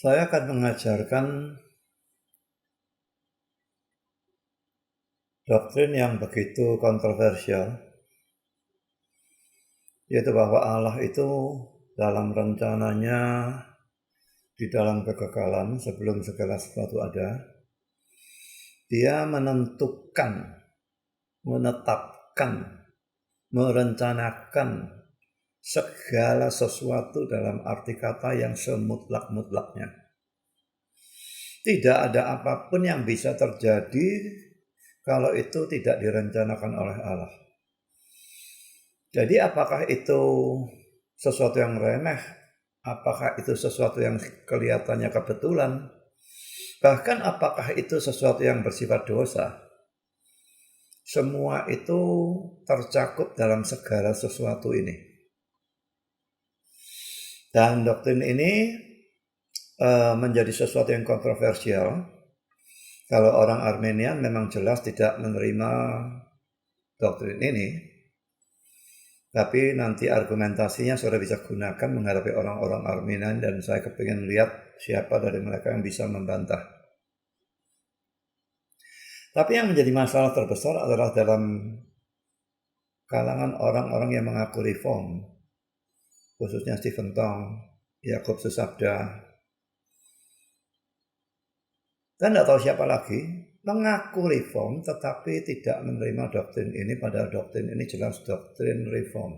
Saya akan mengajarkan doktrin yang begitu kontroversial, yaitu bahwa Allah itu dalam rencananya di dalam kekekalan sebelum segala sesuatu ada, Dia menentukan, menetapkan, merencanakan segala sesuatu dalam arti kata yang semutlak-mutlaknya. Tidak ada apapun yang bisa terjadi kalau itu tidak direncanakan oleh Allah. Jadi apakah itu sesuatu yang remeh? Apakah itu sesuatu yang kelihatannya kebetulan? Bahkan apakah itu sesuatu yang bersifat dosa? Semua itu tercakup dalam segala sesuatu ini. Dan doktrin ini menjadi sesuatu yang kontroversial. Kalau orang Armenian memang jelas tidak menerima doktrin ini. Tapi nanti argumentasinya saudara bisa gunakan menghadapi orang-orang Armenian, dan saya kepingin lihat siapa dari mereka yang bisa membantah. Tapi yang menjadi masalah terbesar adalah dalam kalangan orang-orang yang mengaku reform, khususnya Stephen Tong, Yakub Susabda, dan tidak tahu siapa lagi, mengaku reform tetapi tidak menerima doktrin ini, padahal doktrin ini jelas doktrin reform.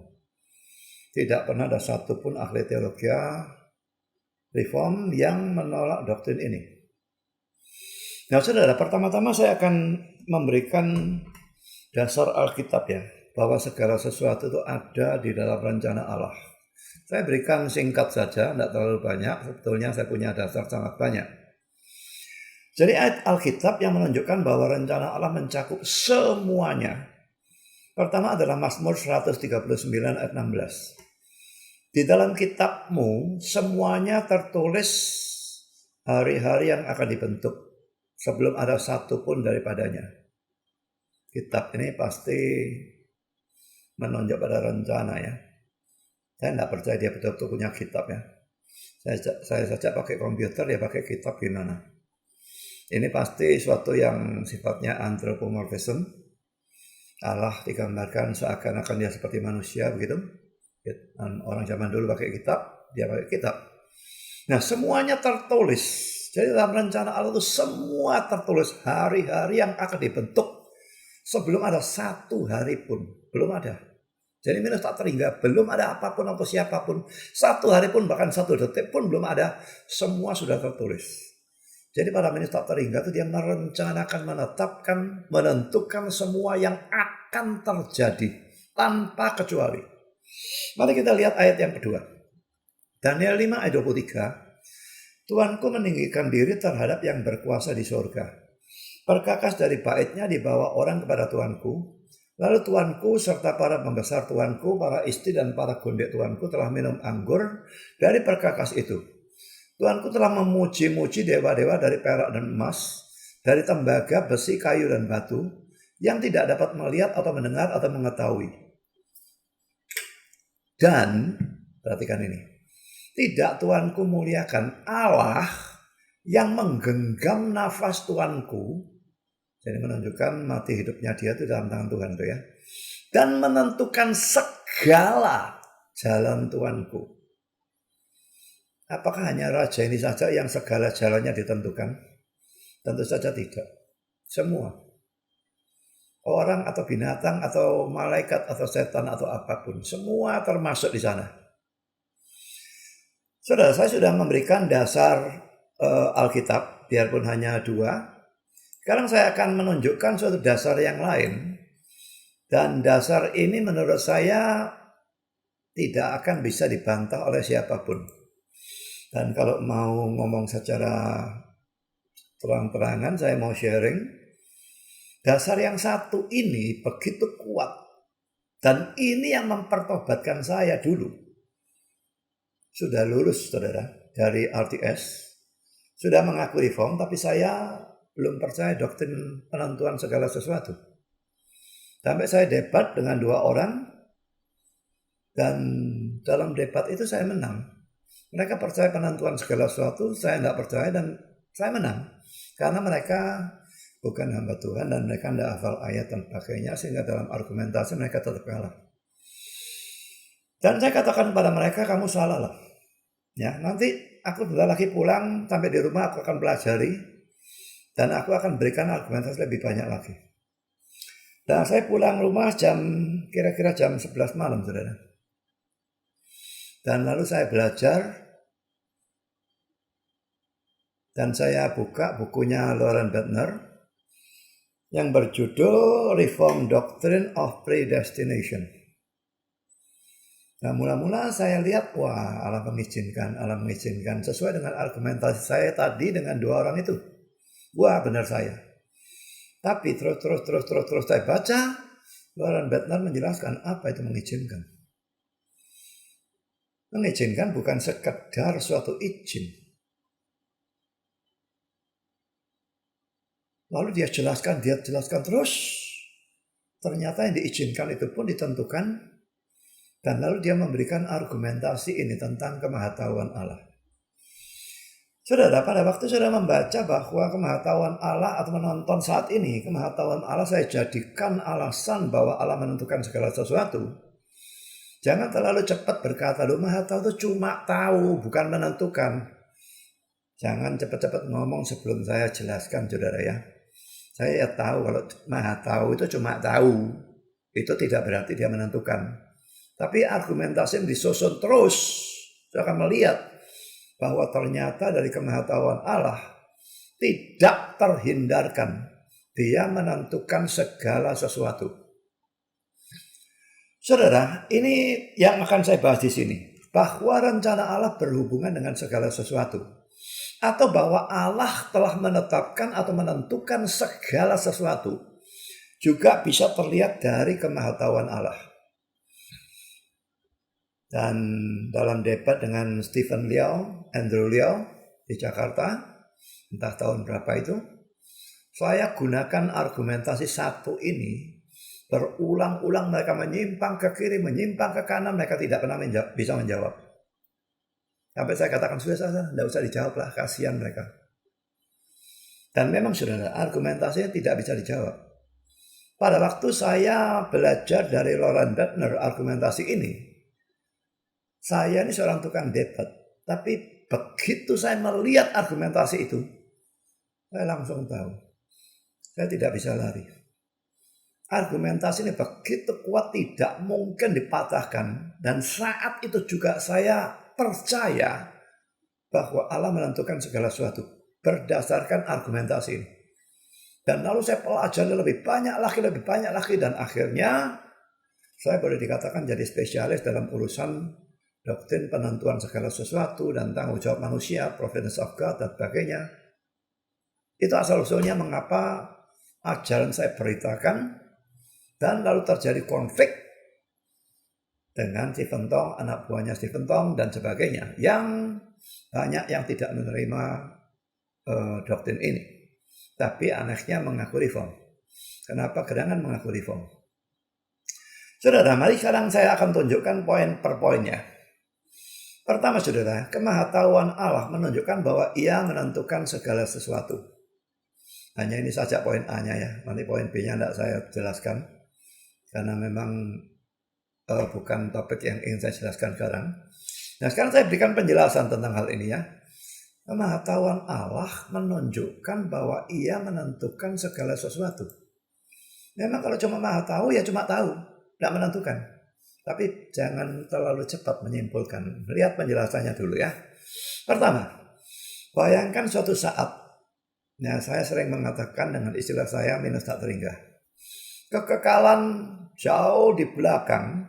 Tidak pernah ada satupun ahli teologi reform yang menolak doktrin ini. Nah saudara, pertama-tama saya akan memberikan dasar Alkitab ya, bahwa segala sesuatu itu ada di dalam rencana Allah. Saya berikan singkat saja, tidak terlalu banyak, sebetulnya saya punya dasar sangat banyak. Jadi ayat Alkitab yang menunjukkan bahwa rencana Allah mencakup semuanya. Pertama adalah Mazmur 139 ayat 16. Di dalam kitabmu semuanya tertulis hari-hari yang akan dibentuk sebelum ada satu pun daripadanya. Kitab ini pasti menunjuk pada rencana ya. Saya tidak percaya dia betul-betul punya kitab ya. Saya saja pakai komputer, dia pakai kitab gimana. Ini pasti suatu yang sifatnya anthropomorphism. Allah digambarkan seakan-akan dia seperti manusia begitu. Dan orang zaman dulu pakai kitab, dia pakai kitab. Nah semuanya tertulis. Jadi dalam rencana Allah itu semua tertulis, hari-hari yang akan dibentuk sebelum ada satu hari pun. Belum ada. Jadi minus tak terhingga, belum ada apapun atau siapapun. Satu hari pun, bahkan satu detik pun belum ada. Semua sudah tertulis. Jadi pada minus tak terhingga itu dia merencanakan, menetapkan, menentukan semua yang akan terjadi tanpa kecuali. Mari kita lihat ayat yang kedua. Daniel 5 ayat 23. Tuanku meninggikan diri terhadap yang berkuasa di surga. Perkakas dari baitnya dibawa orang kepada tuanku. Lalu tuanku serta para pembesar tuanku, para istri dan para gondek tuanku telah minum anggur dari perkakas itu. Tuanku telah memuji-muji dewa-dewa dari perak dan emas, dari tembaga, besi, kayu, dan batu, yang tidak dapat melihat atau mendengar atau mengetahui. Dan, perhatikan ini, tidak tuanku muliakan Allah yang menggenggam nafas tuanku, jadi menunjukkan mati hidupnya dia itu dalam tangan Tuhan itu ya, dan menentukan segala jalan tuanku. Apakah hanya raja ini saja yang segala jalannya ditentukan? Tentu saja tidak. Semua. Orang atau binatang atau malaikat atau setan atau apapun. Semua termasuk di sana. Saudara, saya sudah memberikan dasar Alkitab, biarpun hanya 2. Sekarang saya akan menunjukkan suatu dasar yang lain. Dan dasar ini menurut saya tidak akan bisa dibantah oleh siapapun. Dan kalau mau ngomong secara terang-terangan, saya mau sharing. Dasar yang satu ini begitu kuat. Dan ini yang mempertobatkan saya dulu. Sudah lulus, saudara, dari RTS. Sudah mengaku reform, tapi saya belum percaya doktrin penentuan segala sesuatu. Sampai saya debat dengan 2 orang. Dan dalam debat itu saya menang. Mereka percaya penentuan segala sesuatu, saya tidak percaya dan saya menang. Karena mereka bukan hamba Tuhan dan mereka tidak hafal ayat dan sebagainya, sehingga dalam argumentasi mereka tetap kalah. Dan saya katakan kepada mereka, kamu salah lah. Ya, nanti aku bentar lagi pulang, sampai di rumah aku akan pelajari dan aku akan berikan argumentasi lebih banyak lagi. Dan saya pulang rumah kira-kira jam 11 malam, saudara. Dan lalu saya belajar dan saya buka bukunya Loren Bettner yang berjudul Reformed Doctrine of Predestination. Nah, mula-mula saya lihat, wah, Allah mengizinkan sesuai dengan argumentasi saya tadi dengan dua orang itu. Wah, benar saya. Tapi terus saya baca, Loren Bettner menjelaskan apa itu mengizinkan. Mengizinkan bukan sekedar suatu izin. Lalu dia jelaskan terus. Ternyata yang diizinkan itu pun ditentukan. Dan lalu dia memberikan argumentasi ini tentang kemahatauan Allah. Saudara, pada waktu saudara membaca bahwa kemahatauan Allah atau menonton saat ini, kemahatauan Allah saya jadikan alasan bahwa Allah menentukan segala sesuatu. Jangan terlalu cepat berkata, loh, maha tahu itu cuma tahu, bukan menentukan. Jangan cepat-cepat ngomong sebelum saya jelaskan, saudara ya. Saya tahu kalau maha tahu itu cuma tahu. Itu tidak berarti dia menentukan. Tapi argumentasi yang disusun terus, saya akan melihat bahwa ternyata dari kemahatauan Allah tidak terhindarkan. Dia menentukan segala sesuatu. Saudara, ini yang akan saya bahas di sini. Bahwa rencana Allah berhubungan dengan segala sesuatu. Atau bahwa Allah telah menetapkan atau menentukan segala sesuatu. Juga bisa terlihat dari kemahatauan Allah. Dan dalam debat dengan Andrew Liao di Jakarta, entah tahun berapa itu, saya gunakan argumentasi satu ini. Berulang-ulang mereka menyimpang ke kiri, menyimpang ke kanan, mereka tidak pernah bisa menjawab. Sampai saya katakan, sudah, tidak usah dijawab lah, kasihan mereka. Dan memang saudara, argumentasinya tidak bisa dijawab. Pada waktu saya belajar dari Loren Bettner argumentasi ini, saya ini seorang tukang debat, tapi begitu saya melihat argumentasi itu, saya langsung tahu, saya tidak bisa lari. Argumentasi ini begitu kuat, tidak mungkin dipatahkan. Dan saat itu juga saya percaya bahwa Allah menentukan segala sesuatu berdasarkan argumentasi ini. Dan lalu saya pelajari lebih banyak lagi, dan akhirnya saya boleh dikatakan jadi spesialis dalam urusan doktrin penentuan segala sesuatu dan tanggung jawab manusia, providence of God dan sebagainya. Itu asal-usulnya mengapa ajaran saya beritakan dan lalu terjadi konflik dengan Stephen Tong, anak buahnya Stephen Tong dan sebagainya, yang banyak yang tidak menerima doktrin ini. Tapi anaknya mengaku reform. Kenapa gerangan mengaku reform? Saudara, mari sekarang saya akan tunjukkan poin per poinnya. Pertama saudara, kemahatauan Allah menunjukkan bahwa ia menentukan segala sesuatu. Hanya ini saja poin A-nya ya. Nanti poin B-nya tidak saya jelaskan. Karena memang bukan topik yang ingin saya jelaskan sekarang. Nah, sekarang saya berikan penjelasan tentang hal ini ya. Kemahatauan Allah menunjukkan bahwa ia menentukan segala sesuatu. Memang kalau cuma maha tahu ya cuma tahu, tidak menentukan. Tapi jangan terlalu cepat menyimpulkan. Lihat penjelasannya dulu ya. Pertama, bayangkan suatu saat. Nah, saya sering mengatakan dengan istilah saya minus tak terhingga. Kekekalan jauh di belakang,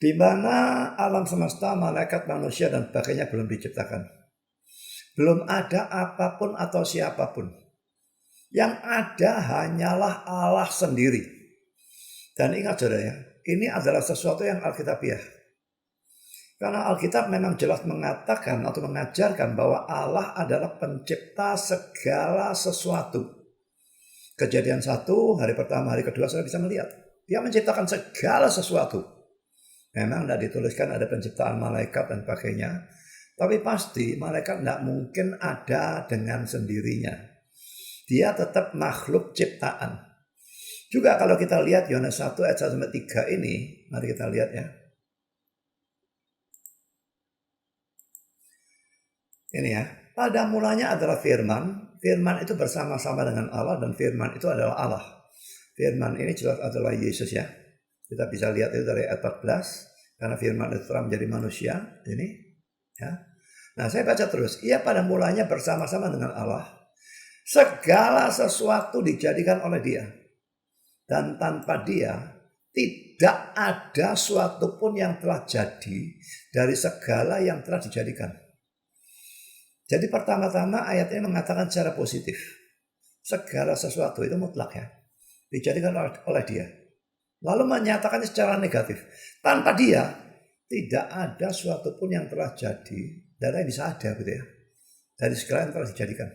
di mana alam semesta, malaikat, manusia dan sebagainya belum diciptakan. Belum ada apapun atau siapapun. Yang ada hanyalah Allah sendiri. Dan ingat saudara ya, ini adalah sesuatu yang alkitabiah. Karena Alkitab memang jelas mengatakan atau mengajarkan bahwa Allah adalah pencipta segala sesuatu. Kejadian 1, hari pertama, hari kedua sudah bisa melihat. Dia menciptakan segala sesuatu. Memang tidak dituliskan ada penciptaan malaikat dan sebagainya. Tapi pasti malaikat tidak mungkin ada dengan sendirinya. Dia tidak mungkin ada dengan sendirinya. Dia tetap makhluk ciptaan. Juga kalau kita lihat Yohanes 1 ayat 1-3 ini, mari kita lihat ya. Ini ya, pada mulanya adalah firman. Firman itu bersama-sama dengan Allah dan firman itu adalah Allah. Firman ini jelas adalah Yesus ya. Kita bisa lihat itu dari ayat 14. Karena firman itu telah menjadi manusia. Ini ya. Nah saya baca terus. Ia pada mulanya bersama-sama dengan Allah. Segala sesuatu dijadikan oleh dia. Dan tanpa dia tidak ada suatu pun yang telah jadi dari segala yang telah dijadikan. Jadi pertama-tama ayat ini mengatakan secara positif. Segala sesuatu itu mutlak ya. Dijadikan oleh dia. Lalu menyatakannya secara negatif. Tanpa dia tidak ada suatu pun yang telah jadi. Dan yang bisa ada gitu ya. Dari segala yang telah dijadikan.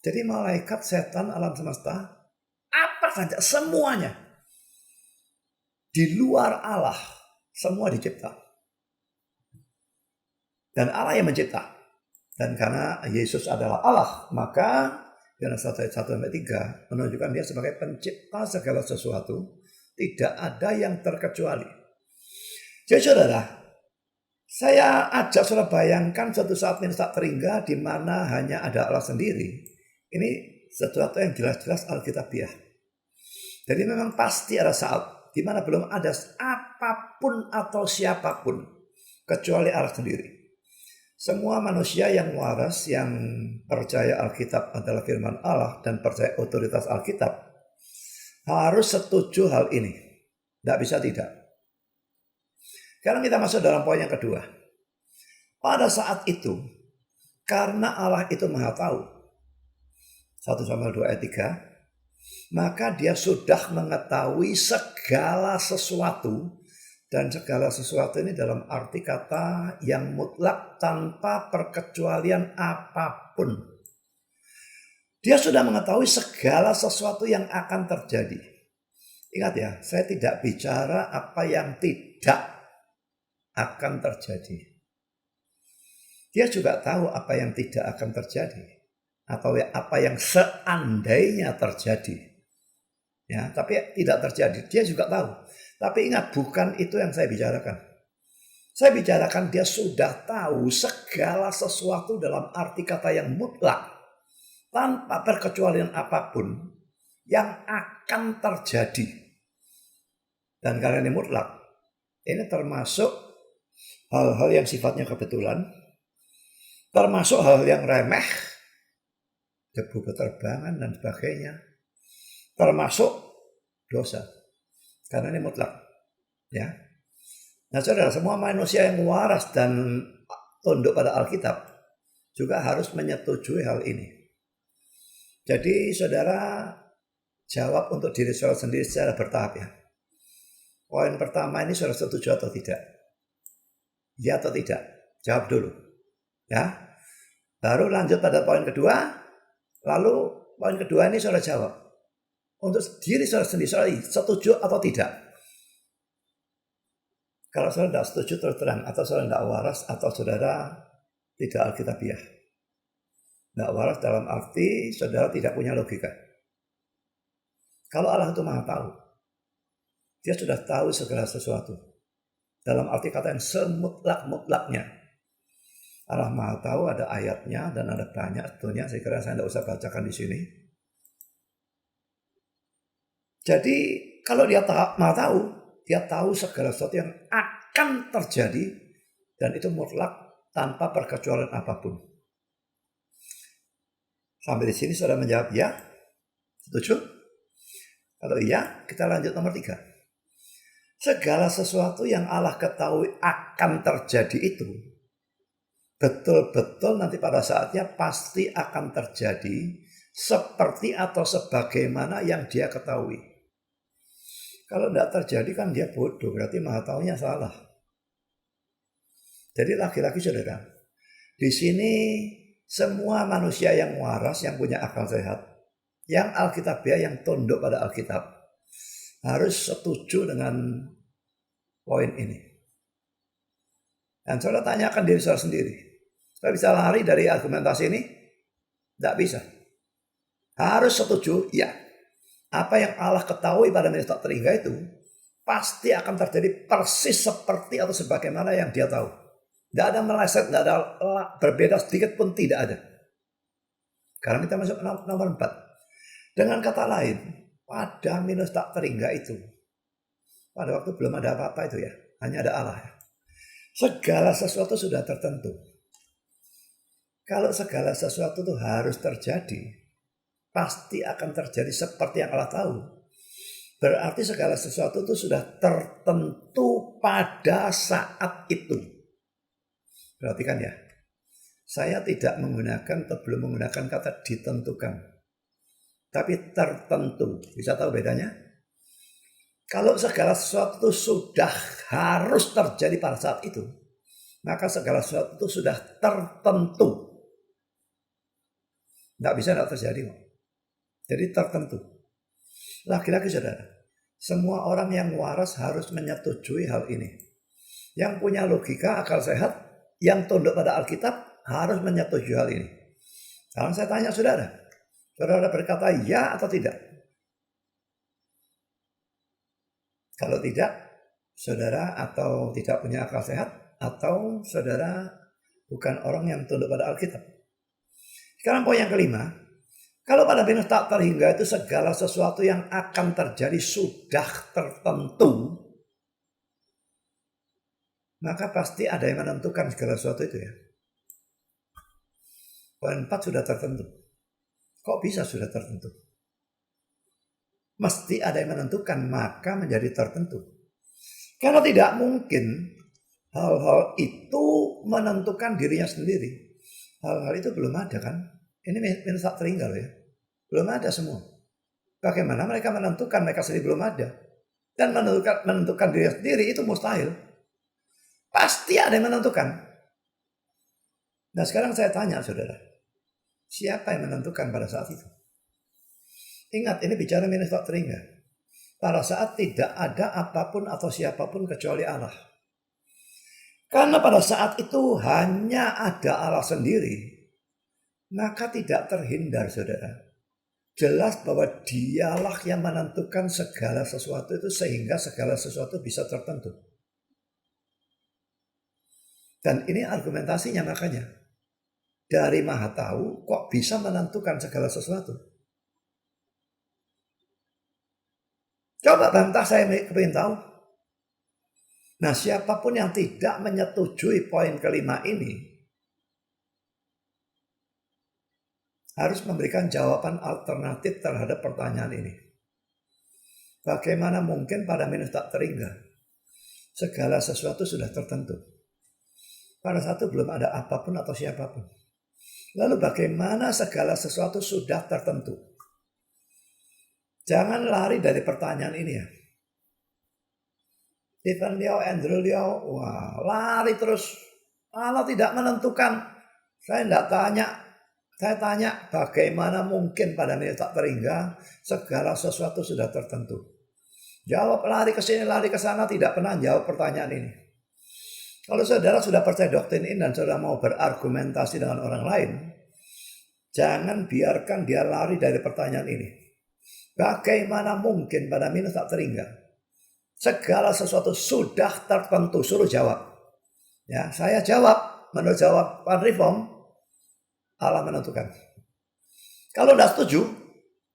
Jadi malaikat, setan, alam semesta, apa saja semuanya di luar Allah semua dicipta. Dan Allah yang mencipta. Dan karena Yesus adalah Allah, maka Yohanes 1:1-3 menunjukkan dia sebagai pencipta segala sesuatu. Tidak ada yang terkecuali. Jadi saudara, saya ajak saudara bayangkan suatu saat tak terhingga di mana hanya ada Allah sendiri. Ini sesuatu yang jelas-jelas alkitabiah. Jadi memang pasti ada saat di mana belum ada apapun atau siapapun kecuali Allah sendiri. Semua manusia yang waras, yang percaya Alkitab adalah firman Allah dan percaya otoritas Alkitab harus setuju hal ini. Tidak bisa tidak. Sekarang kita masuk dalam poin yang kedua. Pada saat itu, karena Allah itu maha tahu, 1 Samuel 2 ayat 3, maka dia sudah mengetahui segala sesuatu. Dan segala sesuatu ini dalam arti kata yang mutlak tanpa perkecualian apapun. Dia sudah mengetahui segala sesuatu yang akan terjadi. Ingat ya, saya tidak bicara apa yang tidak akan terjadi. Dia juga tahu apa yang tidak akan terjadi. Atau apa yang seandainya terjadi. Ya, tapi tidak terjadi. Dia juga tahu. Tapi ingat, bukan itu yang saya bicarakan. Saya bicarakan dia sudah tahu segala sesuatu dalam arti kata yang mutlak. Tanpa perkecualian apapun yang akan terjadi. Dan karena ini mutlak, ini termasuk hal-hal yang sifatnya kebetulan. Termasuk hal yang remeh. Debu beterbangan dan sebagainya. Termasuk dosa. Karena ini mutlak. Ya. Nah saudara, semua manusia yang waras dan tunduk pada Alkitab juga harus menyetujui hal ini. Jadi saudara jawab untuk diri saudara sendiri secara bertahap ya. Poin pertama ini saudara setuju atau tidak? Ya atau tidak? Jawab dulu. Ya. Baru lanjut pada poin kedua. Lalu poin kedua ini saudara jawab. Untuk diri saudara sendiri, setuju atau tidak? Kalau saudara tidak setuju terus terang, atau saudara tidak waras, atau saudara tidak alkitabiah. Tidak waras dalam arti saudara tidak punya logika. Kalau Allah itu maha tahu, dia sudah tahu segala sesuatu. Dalam arti kata yang semutlak-mutlaknya. Allah maha tahu, ada ayatnya dan ada banyak sebetulnya. Saya kira saya tidak usah bacakan di sini. Jadi kalau dia maha tahu, dia tahu segala sesuatu yang akan terjadi dan itu mutlak tanpa perkecualian apapun. Sampai di sini sudah menjawab ya? Setuju? Kalau iya, kita lanjut nomor 3. Segala sesuatu yang Allah ketahui akan terjadi itu betul-betul nanti pada saatnya pasti akan terjadi seperti atau sebagaimana yang dia ketahui. Kalau tidak terjadi kan dia bodoh, berarti maha taunya salah. Jadi lagi-lagi saudara, di sini semua manusia yang waras, yang punya akal sehat, yang alkitabiah, yang tunduk pada Alkitab, harus setuju dengan poin ini. Dan saudara tanyakan diri saudara sendiri. Saudara bisa lari dari argumentasi ini? Tidak bisa. Harus setuju, ya. Apa yang Allah ketahui pada minus tak terhingga itu pasti akan terjadi persis seperti atau sebagaimana yang dia tahu. Tidak ada meleset, tidak ada berbeda sedikit pun, tidak ada. Sekarang kita masuk nomor 4. Dengan kata lain, pada minus tak terhingga itu, pada waktu belum ada apa-apa itu ya, hanya ada Allah. Segala sesuatu sudah tertentu. Kalau segala sesuatu itu harus terjadi, pasti akan terjadi seperti yang Allah tahu. Berarti segala sesuatu itu sudah tertentu pada saat itu. Perhatikan ya. Saya tidak menggunakan atau belum menggunakan kata ditentukan. Tapi tertentu. Bisa tahu bedanya? Kalau segala sesuatu itu sudah harus terjadi pada saat itu, maka segala sesuatu itu sudah tertentu. Tidak bisa tidak terjadi. Jadi tertentu. Lagi-lagi saudara, semua orang yang waras harus menyetujui hal ini. Yang punya logika, akal sehat, yang tunduk pada Alkitab harus menyetujui hal ini. Sekarang saya tanya saudara, saudara berkata ya atau tidak? Kalau tidak, saudara atau tidak punya akal sehat, atau saudara bukan orang yang tunduk pada Alkitab. Sekarang poin yang kelima, kalau pada minus tak terhingga itu segala sesuatu yang akan terjadi sudah tertentu, maka pasti ada yang menentukan segala sesuatu itu ya. Poin 4 sudah tertentu. Kok bisa sudah tertentu? Mesti ada yang menentukan, maka menjadi tertentu. Karena tidak mungkin hal-hal itu menentukan dirinya sendiri. Hal-hal itu belum ada kan? Ini minus tak terhingga loh ya. Belum ada semua. Bagaimana mereka menentukan, mereka sendiri belum ada. Dan menentukan diri sendiri itu mustahil. Pasti ada yang menentukan. Nah sekarang saya tanya saudara. Siapa yang menentukan pada saat itu? Ingat ini bicara minus tak terhingga. Pada saat tidak ada apapun atau siapapun kecuali Allah. Karena pada saat itu hanya ada Allah sendiri. Maka tidak terhindar saudara. Jelas bahwa dialah yang menentukan segala sesuatu itu sehingga segala sesuatu bisa tertentu. Dan ini argumentasinya makanya. Dari Maha Tahu kok bisa menentukan segala sesuatu. Coba bantah, saya ingin tahu. Nah siapapun yang tidak menyetujui poin kelima ini harus memberikan jawaban alternatif terhadap pertanyaan ini. Bagaimana mungkin pada minus tak terhingga segala sesuatu sudah tertentu? Pada satu belum ada apapun atau siapapun. Lalu bagaimana segala sesuatu sudah tertentu? Jangan lari dari pertanyaan ini ya. Stephen Liao, Andrew Liao, wah lari terus. Allah tidak menentukan. Saya tidak tanya. Saya tanya bagaimana mungkin pada minus tak terhingga segala sesuatu sudah tertentu. Jawab lari ke sini, lari ke sana, tidak pernah jawab pertanyaan ini. Kalau saudara sudah percaya doktrin ini dan saudara mau berargumentasi dengan orang lain, jangan biarkan dia lari dari pertanyaan ini. Bagaimana mungkin pada minus tak terhingga segala sesuatu sudah tertentu? Suruh jawab. Ya, saya jawab menurut jawaban reform. Allah menentukan. Kalau tidak setuju,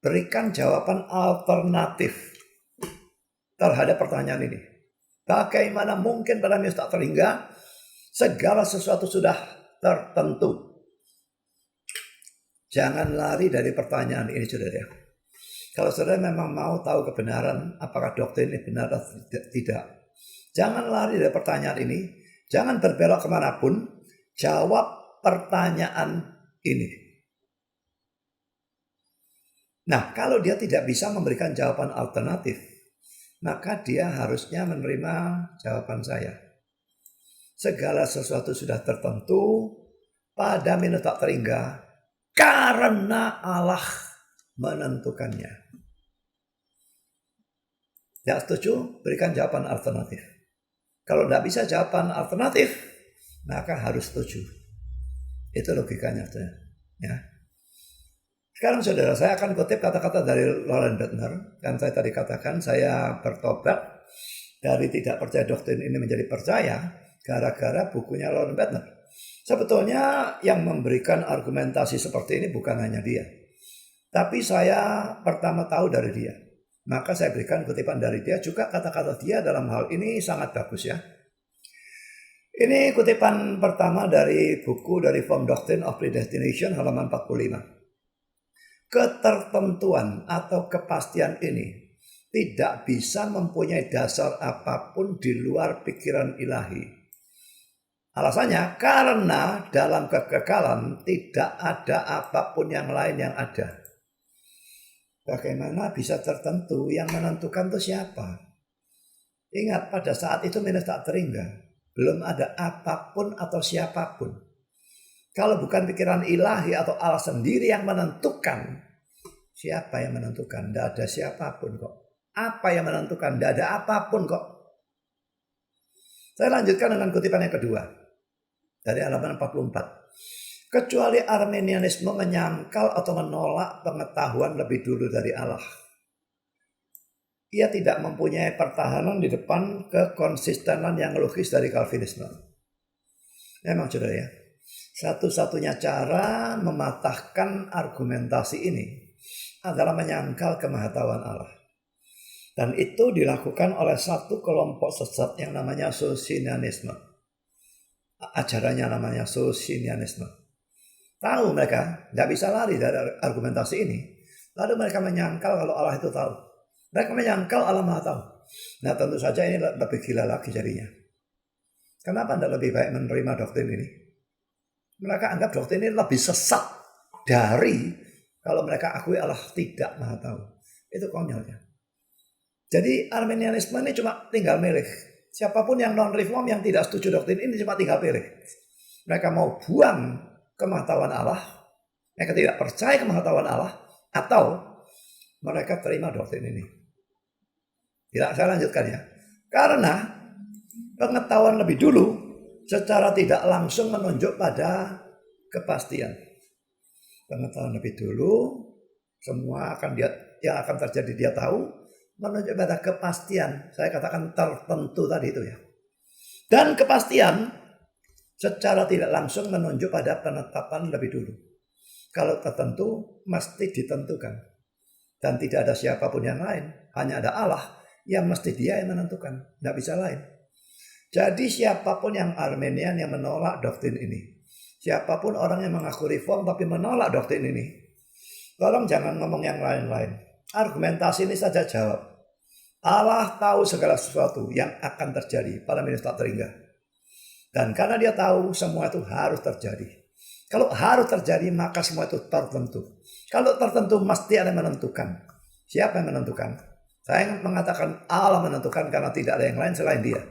berikan jawaban alternatif terhadap pertanyaan ini. Bagaimana mungkin pada minus tak terhingga segala sesuatu sudah tertentu? Jangan lari dari pertanyaan ini saudara. Kalau saudara memang mau tahu kebenaran apakah doktrin ini benar atau tidak, jangan lari dari pertanyaan ini. Jangan berbelok kemanapun. Jawab pertanyaan ini. Nah, kalau dia tidak bisa memberikan jawaban alternatif, maka dia harusnya menerima jawaban saya. Segala sesuatu sudah tertentu pada minus tak terhingga karena Allah menentukannya. Tidak setuju, berikan jawaban alternatif. Kalau tidak bisa jawaban alternatif, maka harus setuju. Itu logikanya. Ya. Sekarang saudara, saya akan kutip kata-kata dari Loren Bentner. Kan saya tadi katakan saya bertobat dari tidak percaya doktrin ini menjadi percaya gara-gara bukunya Loren Bentner. Sebetulnya yang memberikan argumentasi seperti ini bukan hanya dia. Tapi saya pertama tahu dari dia. Maka saya berikan kutipan dari dia, juga kata-kata dia dalam hal ini sangat bagus ya. Ini kutipan pertama dari buku dari Reformed Doctrine of Predestination halaman 45. Ketertentuan atau kepastian ini tidak bisa mempunyai dasar apapun di luar pikiran ilahi. Alasannya karena dalam kekekalan tidak ada apapun yang lain yang ada. Bagaimana bisa tertentu? Yang menentukan itu siapa? Ingat, pada saat itu minus tak teringga. Belum ada apapun atau siapapun. Kalau bukan pikiran ilahi atau Allah sendiri yang menentukan, siapa yang menentukan? Tidak ada siapapun kok. Apa yang menentukan? Tidak ada apapun kok. Saya lanjutkan dengan kutipan yang kedua. Dari halaman 44. Kecuali Arminianisme menyangkal atau menolak pengetahuan lebih dulu dari Allah. Ia tidak mempunyai pertahanan di depan kekonsistenan yang logis dari Calvinisme. Memang saudara ya, satu-satunya cara mematahkan argumentasi ini adalah menyangkal kemahatauan Allah. Dan itu dilakukan oleh satu kelompok sesat yang namanya Socinianisme. Ajarannya namanya Socinianisme. Tahu mereka, tidak bisa lari dari argumentasi ini. Lalu mereka menyangkal kalau Allah itu tahu. Mereka menyangkal Allah Maha tahu. Nah tentu saja ini lebih gila lagi jadinya. Kenapa tidak lebih baik menerima doktrin ini? Mereka anggap doktrin ini lebih sesat dari kalau mereka akui Allah tidak Maha tahu. Itu konyolnya. Jadi Arminianisme ini cuma tinggal milih. Siapapun yang non-reform yang tidak setuju doktrin ini cuma tinggal pilih. Mereka mau buang kemahatauan Allah, mereka tidak percaya kemahatauan Allah, atau mereka terima doktrin ini. Tidak, saya lanjutkan ya. Karena pengetahuan lebih dulu secara tidak langsung menunjuk pada kepastian. Pengetahuan lebih dulu, semua yang akan terjadi dia tahu, menunjuk pada kepastian. Saya katakan tertentu tadi itu ya. Dan kepastian secara tidak langsung menunjuk pada penetapan lebih dulu. Kalau tertentu mesti ditentukan. Dan tidak ada siapapun yang lain. Hanya ada Allah yang mesti dia yang menentukan. Tidak bisa lain. Jadi siapapun yang Arminian yang menolak doktrin ini. Siapapun orang yang mengaku reform tapi menolak doktrin ini. Tolong jangan ngomong yang lain-lain. Argumentasi ini saja jawab. Allah tahu segala sesuatu yang akan terjadi pada minus tak teringga. Dan karena dia tahu semua itu harus terjadi. Kalau harus terjadi maka semua itu tertentu. Kalau tertentu mesti ada yang menentukan. Siapa yang menentukan? Saya mengatakan Allah menentukan karena tidak ada yang lain selain dia.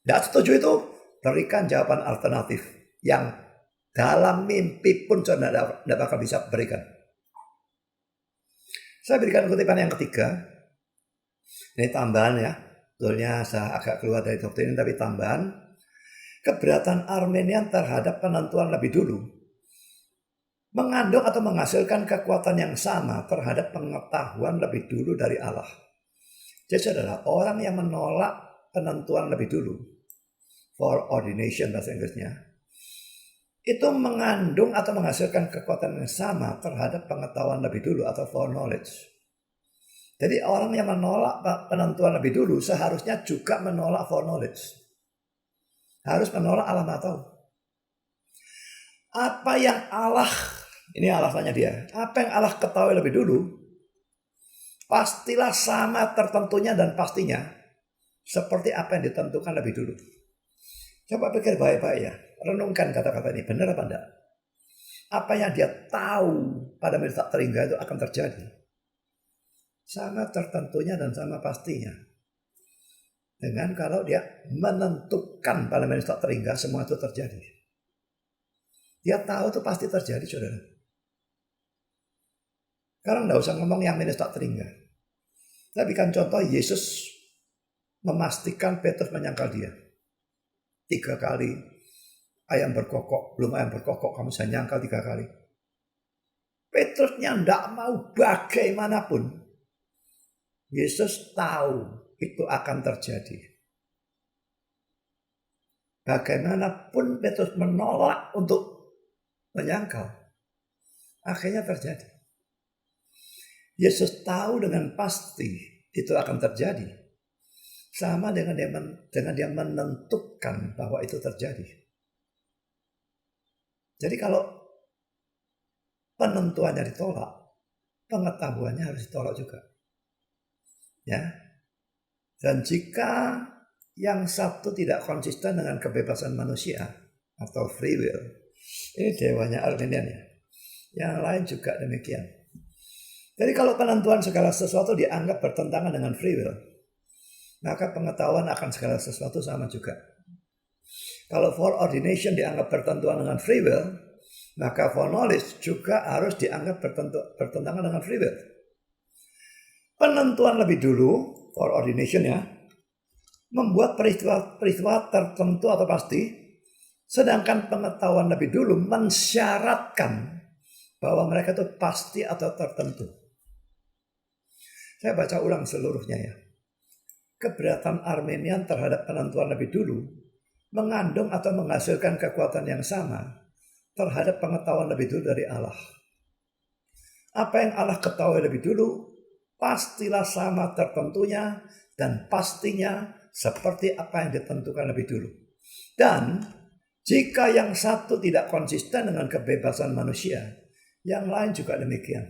Tidak setuju itu? Berikan jawaban alternatif. Yang dalam mimpi pun tidak bakal bisa berikan. Saya berikan kutipan yang ketiga. Ini tambahan ya. Sebetulnya saya agak keluar dari doktrin ini tapi tambahan. Keberatan Arminian terhadap penentuan lebih dulu mengandung atau menghasilkan kekuatan yang sama terhadap pengetahuan lebih dulu dari Allah. Jadi saudara, orang yang menolak penentuan lebih dulu, foreordination bahasa Inggrisnya, itu mengandung atau menghasilkan kekuatan yang sama terhadap pengetahuan lebih dulu atau foreknowledge. Jadi orang yang menolak penentuan lebih dulu seharusnya juga menolak foreknowledge. Harus menolak Allah Maha tahu. Apa yang Allah, ini alasannya dia, apa yang Allah ketahui lebih dulu, pastilah sama tertentunya dan pastinya seperti apa yang ditentukan lebih dulu. Coba pikir baik-baik ya, renungkan kata-kata ini, benar apa enggak? Apa yang dia tahu pada minus tak teringga itu akan terjadi. Sama tertentunya dan sama pastinya. Dengan kalau dia menentukan pada minus tak teringga semua itu terjadi. Dia tahu itu pasti terjadi, saudara. Sekarang enggak usah ngomong yang minus tak teringga. Saya berikan contoh, Yesus memastikan Petrus menyangkal dia. 3 kali ayam berkokok, belum ayam berkokok kamu sudah nyangkal 3 kali. Petrusnya tidak mau bagaimanapun. Yesus tahu itu akan terjadi. Bagaimanapun Petrus menolak untuk menyangkal. Akhirnya terjadi. Yesus tahu dengan pasti itu akan terjadi. Sama dengan dia menentukan bahwa itu terjadi. Jadi kalau penentuannya ditolak, pengetahuannya harus ditolak juga. Ya. Dan jika yang satu tidak konsisten dengan kebebasan manusia atau free will, ini dewanya Arminian ya. Yang lain juga demikian. Jadi kalau penentuan segala sesuatu dianggap bertentangan dengan free will, maka pengetahuan akan segala sesuatu sama juga. Kalau foreordination dianggap bertentangan dengan free will, maka foreknowledge juga harus dianggap bertentangan dengan free will. Penentuan lebih dulu, foreordination ya, membuat peristiwa tertentu atau pasti, sedangkan pengetahuan lebih dulu mensyaratkan bahwa mereka itu pasti atau tertentu. Saya baca ulang seluruhnya ya. Keberatan Arminian terhadap penentuan lebih dulu mengandung atau menghasilkan kekuatan yang sama terhadap pengetahuan lebih dulu dari Allah. Apa yang Allah ketahui lebih dulu pastilah sama tertentunya dan pastinya seperti apa yang ditentukan lebih dulu. Dan jika yang satu tidak konsisten dengan kebebasan manusia, yang lain juga demikian.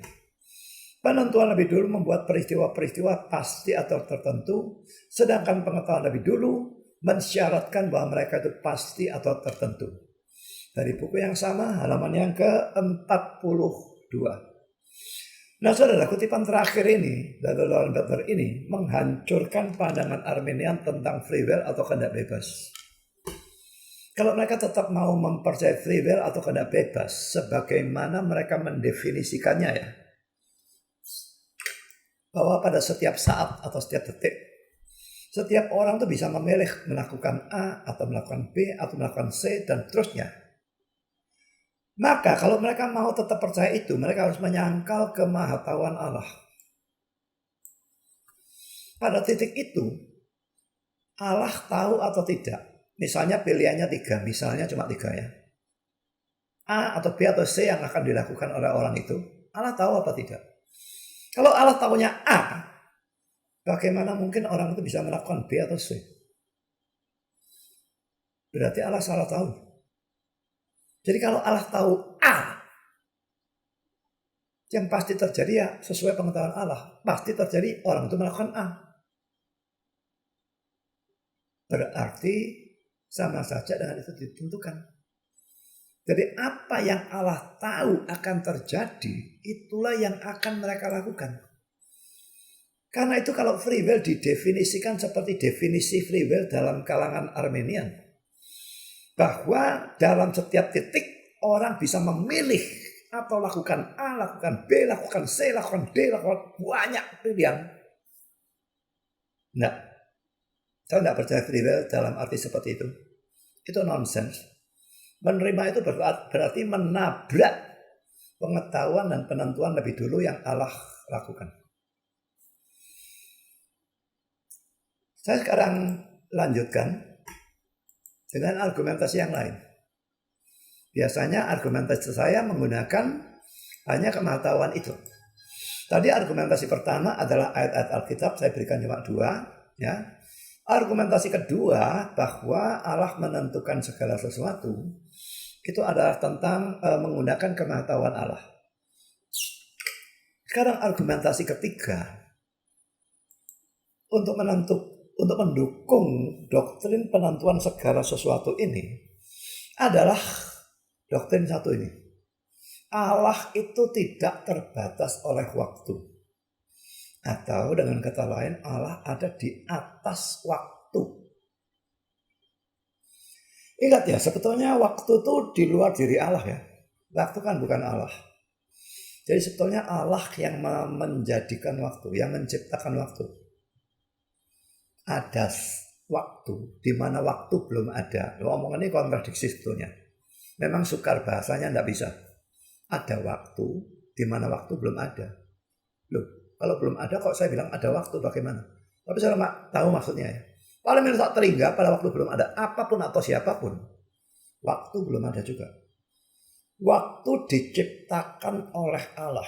Penentuan lebih dulu membuat peristiwa-peristiwa pasti atau tertentu, sedangkan pengetahuan lebih dulu mensyaratkan bahwa mereka itu pasti atau tertentu. Dari buku yang sama, halaman yang ke-42. Nah saudara, kutipan terakhir ini, dari Loren Butler ini, menghancurkan pandangan Arminian tentang free will atau kehendak bebas. Kalau mereka tetap mau mempercayai free will atau kehendak bebas, sebagaimana mereka mendefinisikannya ya, bahwa pada setiap saat atau setiap detik, setiap orang itu bisa memilih melakukan A atau melakukan B atau melakukan C dan terusnya. Maka kalau mereka mau tetap percaya itu, mereka harus menyangkal kemahatauan Allah. Pada titik itu, Allah tahu atau tidak. Misalnya pilihannya 3, misalnya cuma 3 ya. A atau B atau C yang akan dilakukan oleh orang itu, Allah tahu apa tidak. Kalau Allah tahunya A, bagaimana mungkin orang itu bisa melakukan B atau C? Berarti Allah salah tahu. Jadi kalau Allah tahu A, yang pasti terjadi ya sesuai pengetahuan Allah. Pasti terjadi orang itu melakukan A. Berarti sama saja dengan itu ditentukan. Jadi apa yang Allah tahu akan terjadi, itulah yang akan mereka lakukan. Karena itu kalau free will didefinisikan seperti definisi free will dalam kalangan Arminian, bahwa dalam setiap titik orang bisa memilih atau lakukan A, lakukan B, lakukan C, lakukan D, lakukan banyak pilihan. Nah, saya tidak percaya free will dalam arti seperti itu. Itu nonsens. Menerima itu berarti menabrak pengetahuan dan penentuan lebih dulu yang Allah lakukan. Saya sekarang lanjutkan dengan argumentasi yang lain. Biasanya argumentasi saya menggunakan hanya kemahatauan itu. Tadi argumentasi pertama adalah ayat-ayat Alkitab, saya berikan cuma 2. Ya. Argumentasi kedua bahwa Allah menentukan segala sesuatu, itu adalah tentang menggunakan kemahatauan Allah. Sekarang argumentasi ketiga untuk mendukung doktrin penentuan segala sesuatu ini adalah doktrin satu ini. Allah itu tidak terbatas oleh waktu. Atau dengan kata lain, Allah ada di atas waktu. Ingat ya, sebetulnya waktu itu di luar diri Allah ya. Waktu kan bukan Allah. Jadi sebetulnya Allah yang menjadikan waktu, yang menciptakan waktu. Ada waktu, di mana waktu belum ada. Omongan ini kontradiksi sebetulnya. Memang sukar bahasanya tidak bisa. Ada waktu di mana waktu belum ada. Loh, kalau belum ada kok saya bilang ada waktu bagaimana? Tapi saya tahu maksudnya ya. Paling minus tak teringga pada waktu belum ada apapun atau siapapun. Waktu belum ada juga. Waktu diciptakan oleh Allah.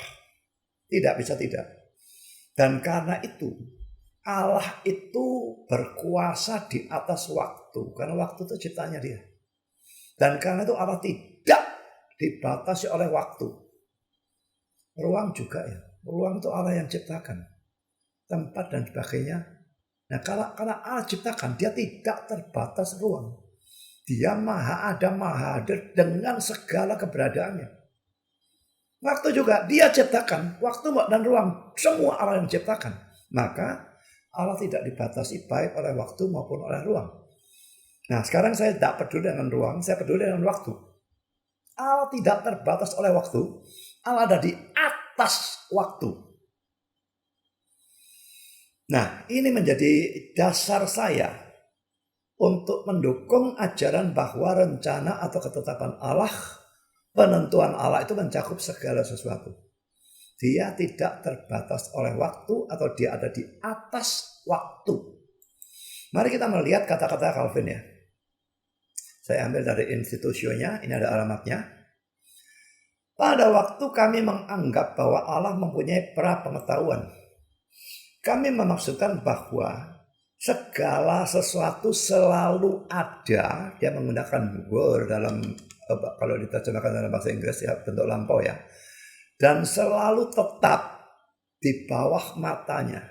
Tidak bisa tidak. Dan karena itu Allah itu berkuasa di atas waktu. Karena waktu itu ciptanya dia. Dan karena itu Allah tidak dibatasi oleh waktu. Ruang juga ya. Ruang itu Allah yang ciptakan. Tempat dan sebagainya. Nah karena Allah ciptakan, dia tidak terbatas ruang. Dia maha ada, maha hadir dengan segala keberadaannya. Waktu juga dia ciptakan. Waktu dan ruang. Semua Allah yang ciptakan. Maka Allah tidak dibatasi baik oleh waktu maupun oleh ruang. Nah sekarang saya tidak peduli dengan ruang. Saya peduli dengan waktu. Allah tidak terbatas oleh waktu. Allah ada di atas waktu. Nah ini menjadi dasar saya untuk mendukung ajaran bahwa rencana atau ketetapan Allah, penentuan Allah itu mencakup segala sesuatu. Dia tidak terbatas oleh waktu atau dia ada di atas waktu. Mari kita melihat kata-kata Calvin ya. Saya ambil dari institusionya, ini ada alamatnya. Pada waktu kami menganggap bahwa Allah mempunyai pra-pengetahuan. Kami memaksudkan bahwa segala sesuatu selalu ada. Dia menggunakan were dalam, kalau diterjemahkan dalam bahasa Inggris ya, bentuk lampau ya. Dan selalu tetap di bawah matanya.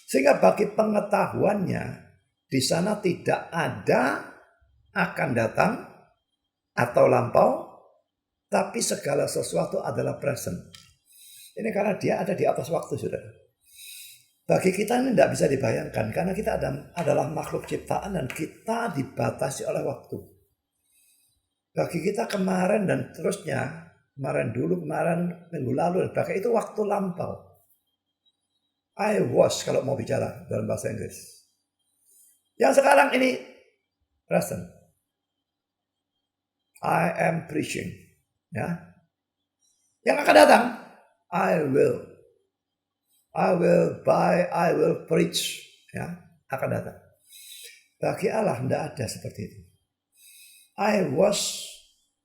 Sehingga bagi pengetahuannya di sana tidak ada akan datang atau lampau, tapi segala sesuatu adalah present. Ini karena dia ada di atas waktu, saudara. Bagi kita ini tidak bisa dibayangkan karena kita adalah makhluk ciptaan dan kita dibatasi oleh waktu. Bagi kita kemarin dan terusnya, kemarin dulu, kemarin minggu lalu, dan bahkan itu waktu lampau. I was kalau mau bicara dalam bahasa Inggris. Yang sekarang ini present. I am preaching. Ya. Yang akan datang, I will buy, I will preach. Ya, akan datang. Bagi Allah tidak ada seperti itu. I was,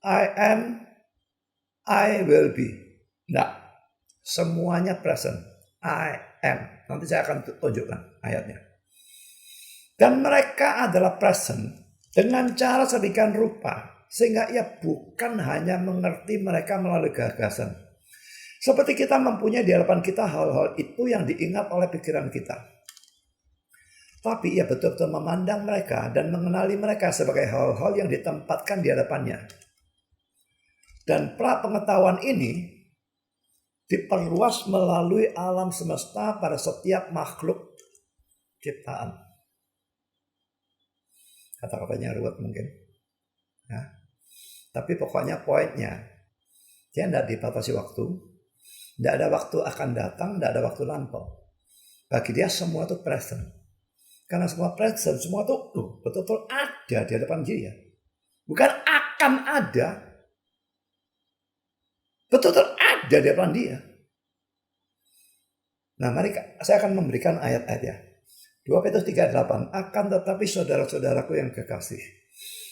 I am, I will be. Tidak. Semuanya present. I am. Nanti saya akan tunjukkan ayatnya. Dan mereka adalah present dengan cara sedemikian rupa. Sehingga ia bukan hanya mengerti mereka melalui gagasan. Seperti kita mempunyai di hadapan kita hal-hal itu yang diingat oleh pikiran kita. Tapi ia betul-betul memandang mereka dan mengenali mereka sebagai hal-hal yang ditempatkan di hadapannya. Dan pra-pengetahuan ini diperluas melalui alam semesta pada setiap makhluk ciptaan. Kata-katanya ruwet mungkin. Ya. Tapi pokoknya poinnya, dia tidak dibatasi waktu. Tidak ada waktu akan datang, tidak ada waktu lampau. Bagi dia semua itu present. Karena semua present, semua itu betul-betul ada di hadapan dia. Bukan akan ada. Betul-betul ada di hadapan dia. Nah mari saya akan memberikan ayat-ayatnya. 2 Petrus 3:8. Akan tetapi saudara-saudaraku yang kekasih.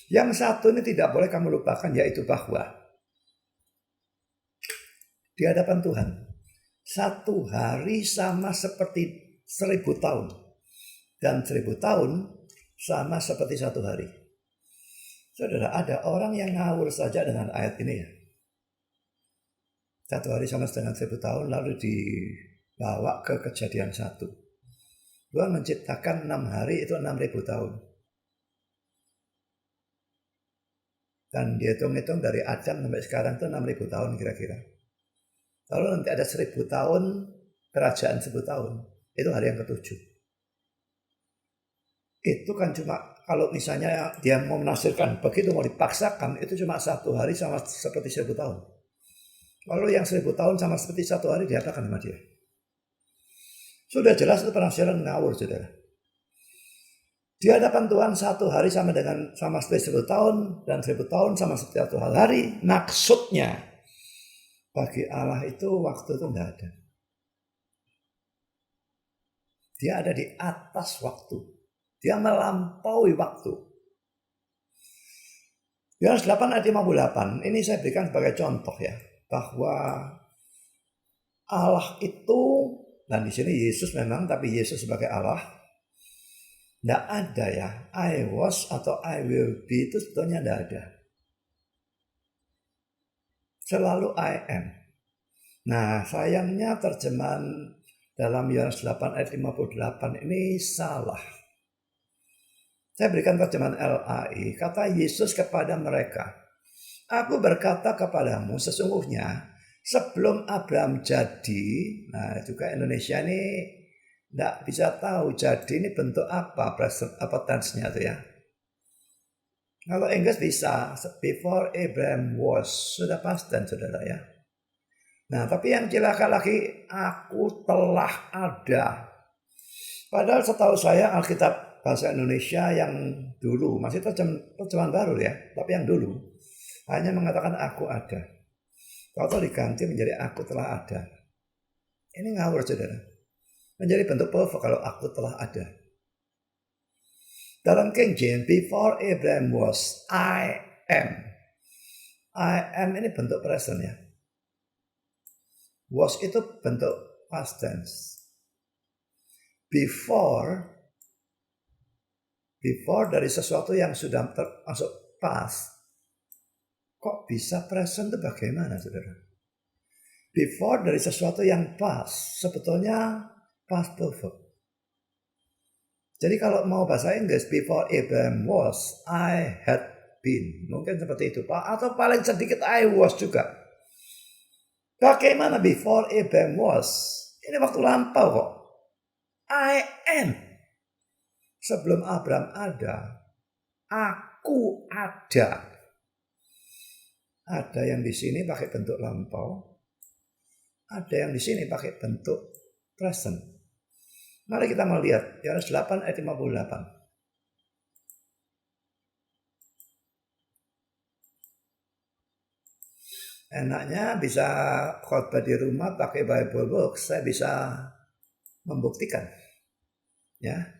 Yang satu ini tidak boleh kamu lupakan, yaitu bahwa di hadapan Tuhan, satu hari sama seperti 1000 tahun. Dan 1000 tahun sama seperti satu hari. Saudara, ada orang yang ngawur saja dengan ayat ini ya. Satu hari sama dengan 1000 tahun lalu dibawa ke Kejadian 1. Tuhan menciptakan 6 hari itu 6000 tahun. Dan dihitung-hitung dari Adam sampai sekarang itu 6000 tahun kira-kira. Lalu nanti ada 1000 tahun, kerajaan 1000 tahun. Itu hari yang ke-7. Itu kan cuma kalau misalnya dia mau menafsirkan, begitu mau dipaksakan, itu cuma satu hari sama seperti 1000 tahun. Lalu yang 1000 tahun sama seperti satu hari diapakan sama dia? Sudah jelas itu penafsiran ngawur, saudara. Di hadapan Tuhan 1 hari sama seperti 1000 tahun, dan 1000 tahun sama seperti 1 hari. Maksudnya bagi Allah itu waktu itu tidak ada. Dia ada di atas waktu. Dia melampaui waktu. Yohanes 8 ayat 58. Ini saya berikan sebagai contoh ya, bahwa Allah itu, dan di sini Yesus memang, tapi Yesus sebagai Allah. Tidak ada ya, I was atau I will be itu sebetulnya tidak ada. Selalu I am. Nah, sayangnya terjemahan dalam Yohanes 8 ayat 58 ini salah. Saya berikan terjemahan LAI. Kata Yesus kepada mereka, aku berkata kepadamu sesungguhnya sebelum Abraham jadi. Nah, juga Indonesia ini tidak bisa tahu jadi ini bentuk apa, present apa tense-nya itu ya. Kalau Inggris bisa, before Abraham was, sudah past tense saudara ya. Nah, tapi yang celaka lagi, aku telah ada. Padahal setahu saya Alkitab bahasa Indonesia yang dulu, masih terjemahan baru ya, tapi yang dulu hanya mengatakan aku ada. Kalau diganti menjadi aku telah ada. Ini ngawur saudara. Menjadi bentuk perfect kalau aku telah ada. Dalam King James, before Abraham was, I am. I am ini bentuk present ya. Was itu bentuk past tense. Before dari sesuatu yang sudah termasuk past. Kok bisa present itu bagaimana saudara? Before dari sesuatu yang past, sebetulnya past perfect. Jadi kalau mau bahasa Inggris, before Abraham was, I had been. Mungkin seperti itu Pak. Atau paling sedikit I was juga. Bagaimana before Abraham was? Ini waktu lampau kok. I am. Sebelum Abraham ada, aku ada. Ada yang di sini pakai bentuk lampau. Ada yang di sini pakai bentuk present. Mari kita melihat Yohanes 8 ayat 58. Enaknya bisa khotbah di rumah pakai Bible book, saya bisa membuktikan. Ya.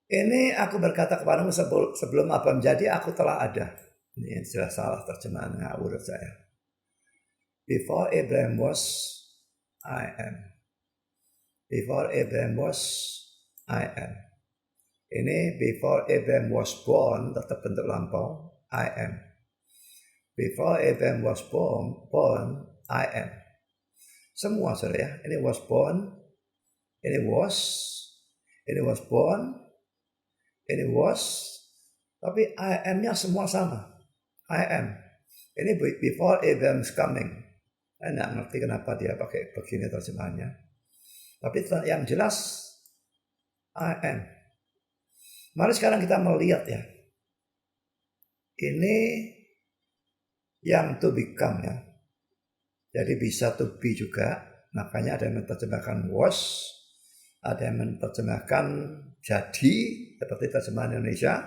Ini aku berkata kepadamu sebelum Abraham jadi aku telah ada. Ini sudah salah terjemahan ngawur saya. Before Abraham was, I am. Before Abraham was, I am. Ini before Abraham was born, tetap bentuk lampau, I am. Before Abraham was born, I am. Semua saudara ya. Ini was born, ini was born, ini was. Tapi I am-nya semua sama. I am. Ini before Abraham's coming. Saya tidak ngerti kenapa dia pakai begini terjemahannya. Tapi yang jelas I am. Mari sekarang kita melihat ya. Ini yang to become ya. Jadi bisa to be juga. Makanya ada yang menerjemahkan was. Ada yang menerjemahkan jadi. Seperti terjemahan Indonesia.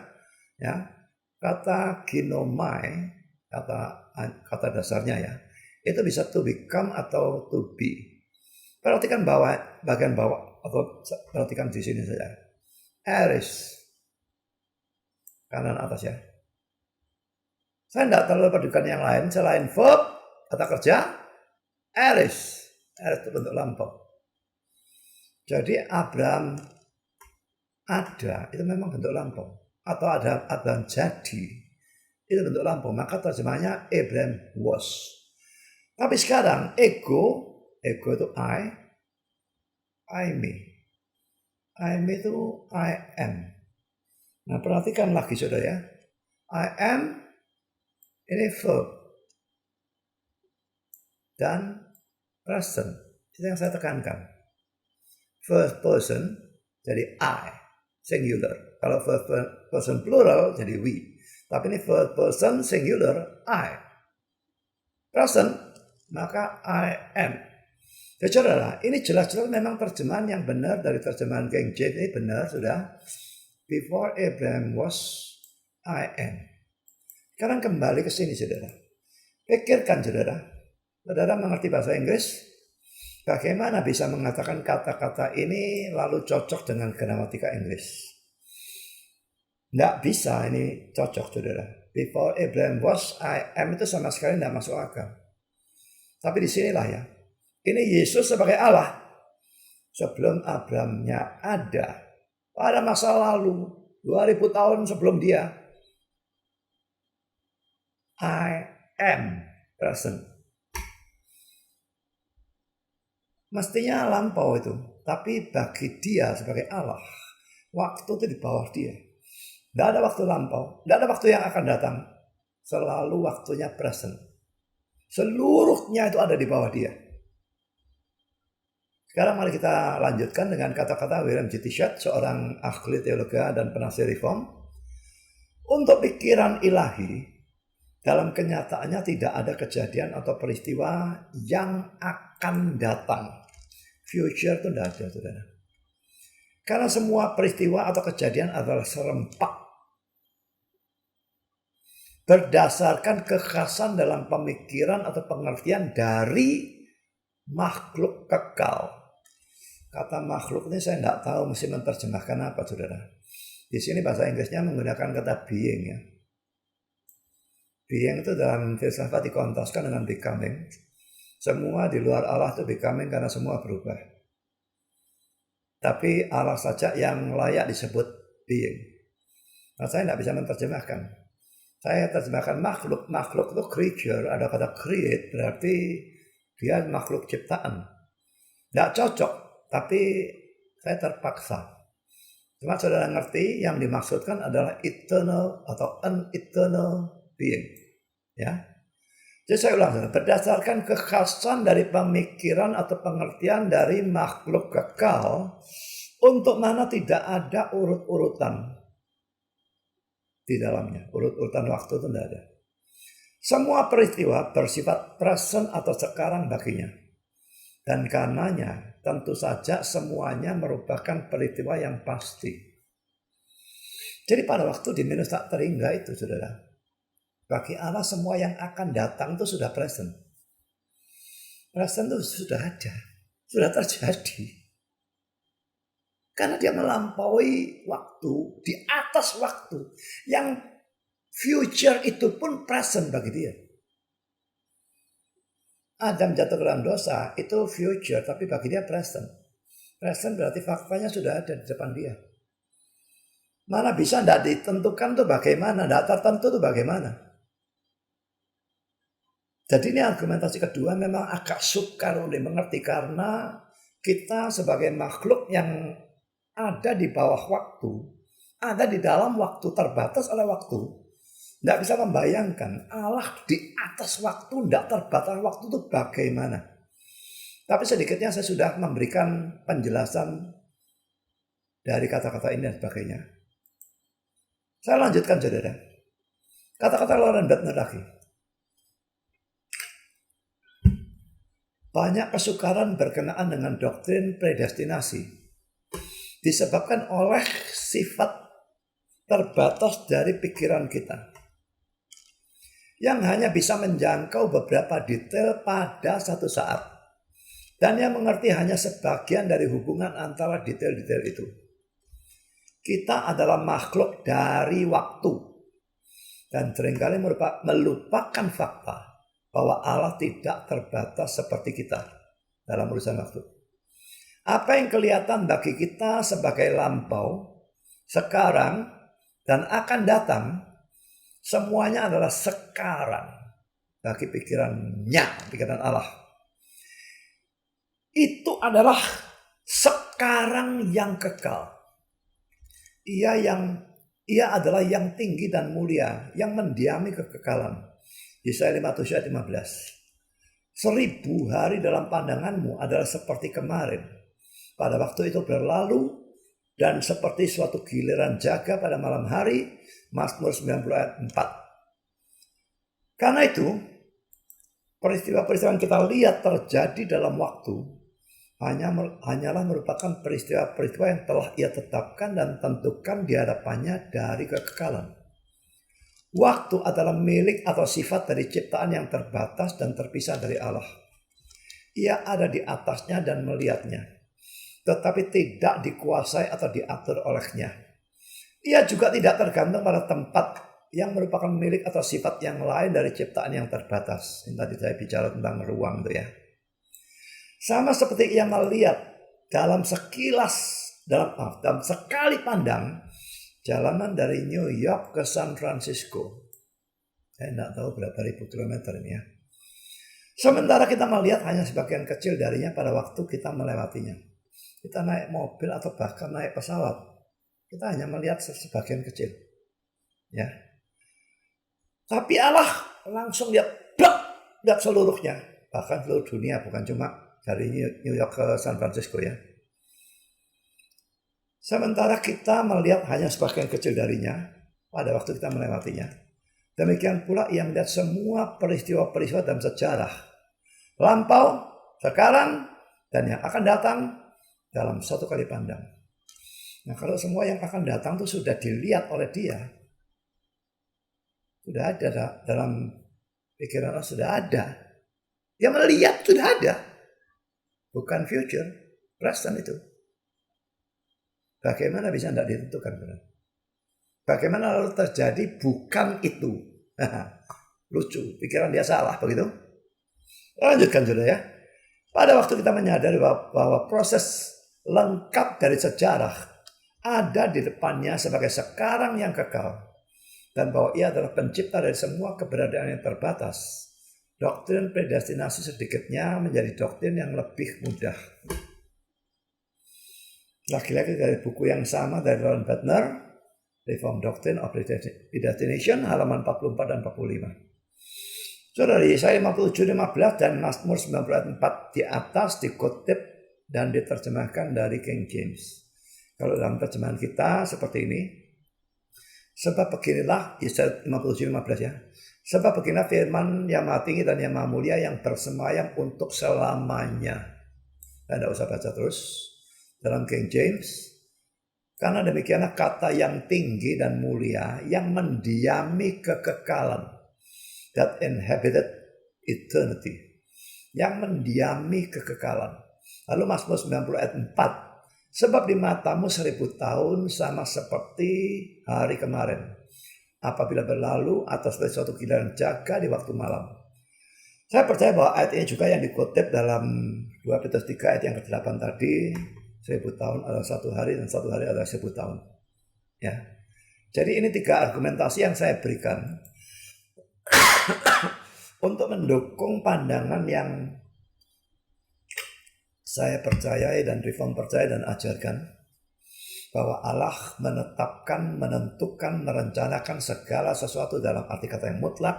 Ya. Kata ginomai. Kata dasarnya ya. Itu bisa to become atau to be. Perhatikan bagian bawah. Atau perhatikan di sini saja. Eris. Kanan atas ya. Saya tidak terlalu pedulikan yang lain selain verb, kata kerja, eris. Eris itu bentuk lampau. Jadi Abraham ada, itu memang bentuk lampau. Atau ada Abraham jadi, itu bentuk lampau. Maka terjemahnya Abraham was. Tapi sekarang ego itu I me. I me itu I am. Nah perhatikan lagi saudara ya. I am ini verb dan present. Itu yang saya tekankan. First person jadi I, singular. Kalau first person plural jadi we. Tapi ini first person singular I. Present maka I am. Ya saudara, ini jelas-jelas memang terjemahan yang benar dari terjemahan King James ini benar sudah. Before Abraham was, I am. Sekarang kembali ke sini saudara. Pikirkan saudara. Saudara mengerti bahasa Inggris? Bagaimana bisa mengatakan kata-kata ini lalu cocok dengan gramatika Inggris? Tidak bisa ini cocok saudara. Before Abraham was, I am itu sama sekali tidak masuk akal. Tapi disinilah ya. Ini Yesus sebagai Allah. Sebelum Abrahamnya ada. Pada masa lalu. 2000 tahun sebelum dia. I am present. Mestinya lampau itu. Tapi bagi dia sebagai Allah. Waktu itu di bawah dia. Tidak ada waktu lampau. Tidak ada waktu yang akan datang. Selalu waktunya present. Seluruhnya itu ada di bawah dia. Sekarang mari kita lanjutkan dengan kata-kata William J. Tishat, seorang ahli teologi dan penafsir reform. Untuk pikiran ilahi, dalam kenyataannya tidak ada kejadian atau peristiwa yang akan datang. Future itu tidak ada, saudara. Karena semua peristiwa atau kejadian adalah serempak. Berdasarkan kekhasan dalam pemikiran atau pengertian dari makhluk kekal. Kata makhluk ini saya tidak tahu mesti menerjemahkan apa, saudara. Di sini bahasa Inggrisnya menggunakan kata being ya. Being itu dalam filsafat dikontraskan dengan becoming. Semua di luar Allah itu becoming karena semua berubah. Tapi Allah saja yang layak disebut being. Nah, saya tidak bisa menerjemahkan. Saya terjemahkan makhluk. Makhluk itu creature, ada kata create, berarti dia makhluk ciptaan. Tidak cocok, tapi saya terpaksa. Cuma saudara ngerti yang dimaksudkan adalah eternal atau uneternal being. Ya. Jadi saya ulang, berdasarkan kekhasan dari pemikiran atau pengertian dari makhluk kekal, untuk mana tidak ada urut-urutan di dalamnya. Urut-urutan waktu itu tidak ada. Semua peristiwa bersifat present atau sekarang baginya. Dan karenanya tentu saja semuanya merupakan peristiwa yang pasti. Jadi pada waktu di minus tak terhingga itu saudara. Bagi Allah semua yang akan datang itu sudah present. Present itu sudah ada. Sudah terjadi. Karena dia melampaui waktu. Di atas waktu. Yang future itu pun present bagi dia. Adam jatuh ke dalam dosa itu future, tapi bagi dia present. Present berarti faktanya sudah ada di depan dia. Mana bisa tidak ditentukan tuh bagaimana, tidak tertentu tuh bagaimana. Jadi ini argumentasi kedua memang agak sukar untuk dimengerti karena kita sebagai makhluk yang ada di bawah waktu, ada di dalam waktu, terbatas oleh waktu. Tidak bisa membayangkan Allah di atas waktu, tidak terbatas waktu itu bagaimana. Tapi sedikitnya saya sudah memberikan penjelasan dari kata-kata ini dan sebagainya. Saya lanjutkan saudara. Kata-kata Loren Bentner lagi. Banyak kesukaran berkenaan dengan doktrin predestinasi disebabkan oleh sifat terbatas dari pikiran kita. Yang hanya bisa menjangkau beberapa detail pada satu saat. Dan yang mengerti hanya sebagian dari hubungan antara detail-detail itu. Kita adalah makhluk dari waktu. Dan seringkali melupakan fakta bahwa Allah tidak terbatas seperti kita dalam urusan waktu. Apa yang kelihatan bagi kita sebagai lampau, sekarang, dan akan datang, semuanya adalah sekarang bagi pikiran Allah. Itu adalah sekarang yang kekal. Ia adalah yang tinggi dan mulia, yang mendiami kekekalan. Yesaya 57 ayat 15. 1000 hari dalam pandanganmu adalah seperti kemarin. Pada waktu itu berlalu dan seperti suatu giliran jaga pada malam hari. Mazmur 90 ayat 4. Karena itu, peristiwa-peristiwa yang kita lihat terjadi dalam waktu hanyalah merupakan peristiwa-peristiwa yang telah ia tetapkan dan tentukan di hadapannya dari kekekalan. Waktu adalah milik atau sifat dari ciptaan yang terbatas dan terpisah dari Allah. Ia ada di atasnya dan melihatnya, tetapi tidak dikuasai atau diatur olehnya. Ia juga tidak tergantung pada tempat yang merupakan milik atau sifat yang lain dari ciptaan yang terbatas. Ini tadi saya bicara tentang ruang itu ya. Sama seperti ia melihat dalam sekali pandang jalanan dari New York ke San Francisco. Saya tidak tahu berapa ribu kilometer ini ya. Sementara kita melihat hanya sebagian kecil darinya pada waktu kita melewatinya. Kita naik mobil atau bahkan naik pesawat, kita hanya melihat sebagian kecil. Ya. Tapi Allah langsung lihat seluruhnya, bahkan seluruh dunia, bukan cuma dari New York ke San Francisco ya. Sementara kita melihat hanya sebagian kecil darinya pada waktu kita melewatinya. Demikian pula ia melihat semua peristiwa-peristiwa dalam sejarah, lampau, sekarang, dan yang akan datang dalam satu kali pandang. Nah, kalau semua yang akan datang itu sudah dilihat oleh dia, sudah ada dalam pikiran Allah, sudah ada. Dia melihat sudah ada. Bukan future, present itu. Bagaimana bisa tidak ditentukan? Bagaimana lalu terjadi bukan itu? Lucu, pikiran dia salah begitu. Lanjutkan sudah ya. Pada waktu kita menyadari bahwa proses lengkap dari sejarah ada di depannya sebagai sekarang yang kekal, dan bahwa ia adalah pencipta dari semua keberadaan yang terbatas, doktrin predestinasi sedikitnya menjadi doktrin yang lebih mudah. Lagi-lagi dari buku yang sama dari Ron Butner, Reform Doctrine of Predestination, halaman 44 dan 45. Saudara, Yesaya 57:15 dan Mazmur 94 di atas dikutip dan diterjemahkan dari King James. Kalau dalam terjemahan kita seperti ini, sebab beginilah, Yesaya 57:15 ya. Sebab beginilah firman yang maha tinggi dan yang maha mulia yang bersemayam untuk selamanya. Anda tidak usah baca terus dalam King James. Karena demikianlah kata yang tinggi dan mulia yang mendiami kekekalan. That inhabited eternity. Yang mendiami kekekalan. Lalu Mazmur 90 ayat 4. Sebab di matamu 1000 tahun sama seperti hari kemarin, apabila berlalu atas dari suatu giliran jaga di waktu malam. Saya percaya bahwa ayat ini juga yang dikutip dalam 2 Petrus 3 ayat yang ke-8 tadi. 1000 tahun adalah 1 hari dan 1 hari adalah 1000 tahun. Ya. Jadi ini 3 argumentasi yang saya berikan untuk mendukung pandangan yang saya percayai dan Reform percaya dan ajarkan, bahwa Allah menetapkan, menentukan, merencanakan segala sesuatu dalam arti kata yang mutlak,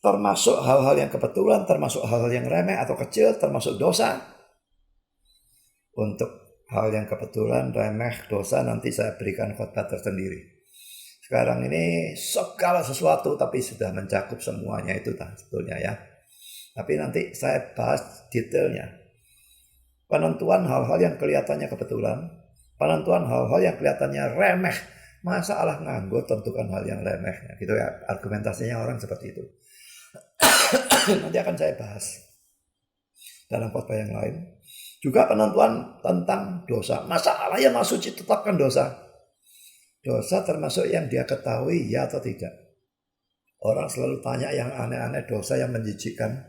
termasuk hal-hal yang kebetulan, termasuk hal-hal yang remeh atau kecil, termasuk dosa. Untuk hal yang kebetulan, remeh, dosa nanti saya berikan khotbah tersendiri. Sekarang ini segala sesuatu tapi sudah mencakup semuanya itu sebetulnya ya. Tapi nanti saya bahas detailnya. Penentuan hal-hal yang kelihatannya kebetulan, penentuan hal-hal yang kelihatannya remeh. Masa Allah nganggo tentukan hal yang remeh? Gitu ya, argumentasinya orang seperti itu. Nanti akan saya bahas dalam khotbah yang lain. Juga penentuan tentang dosa. Masa Allah yang maha suci tetapkan dosa? Dosa termasuk yang dia ketahui ya atau tidak. Orang selalu tanya yang aneh-aneh, dosa yang menjijikkan.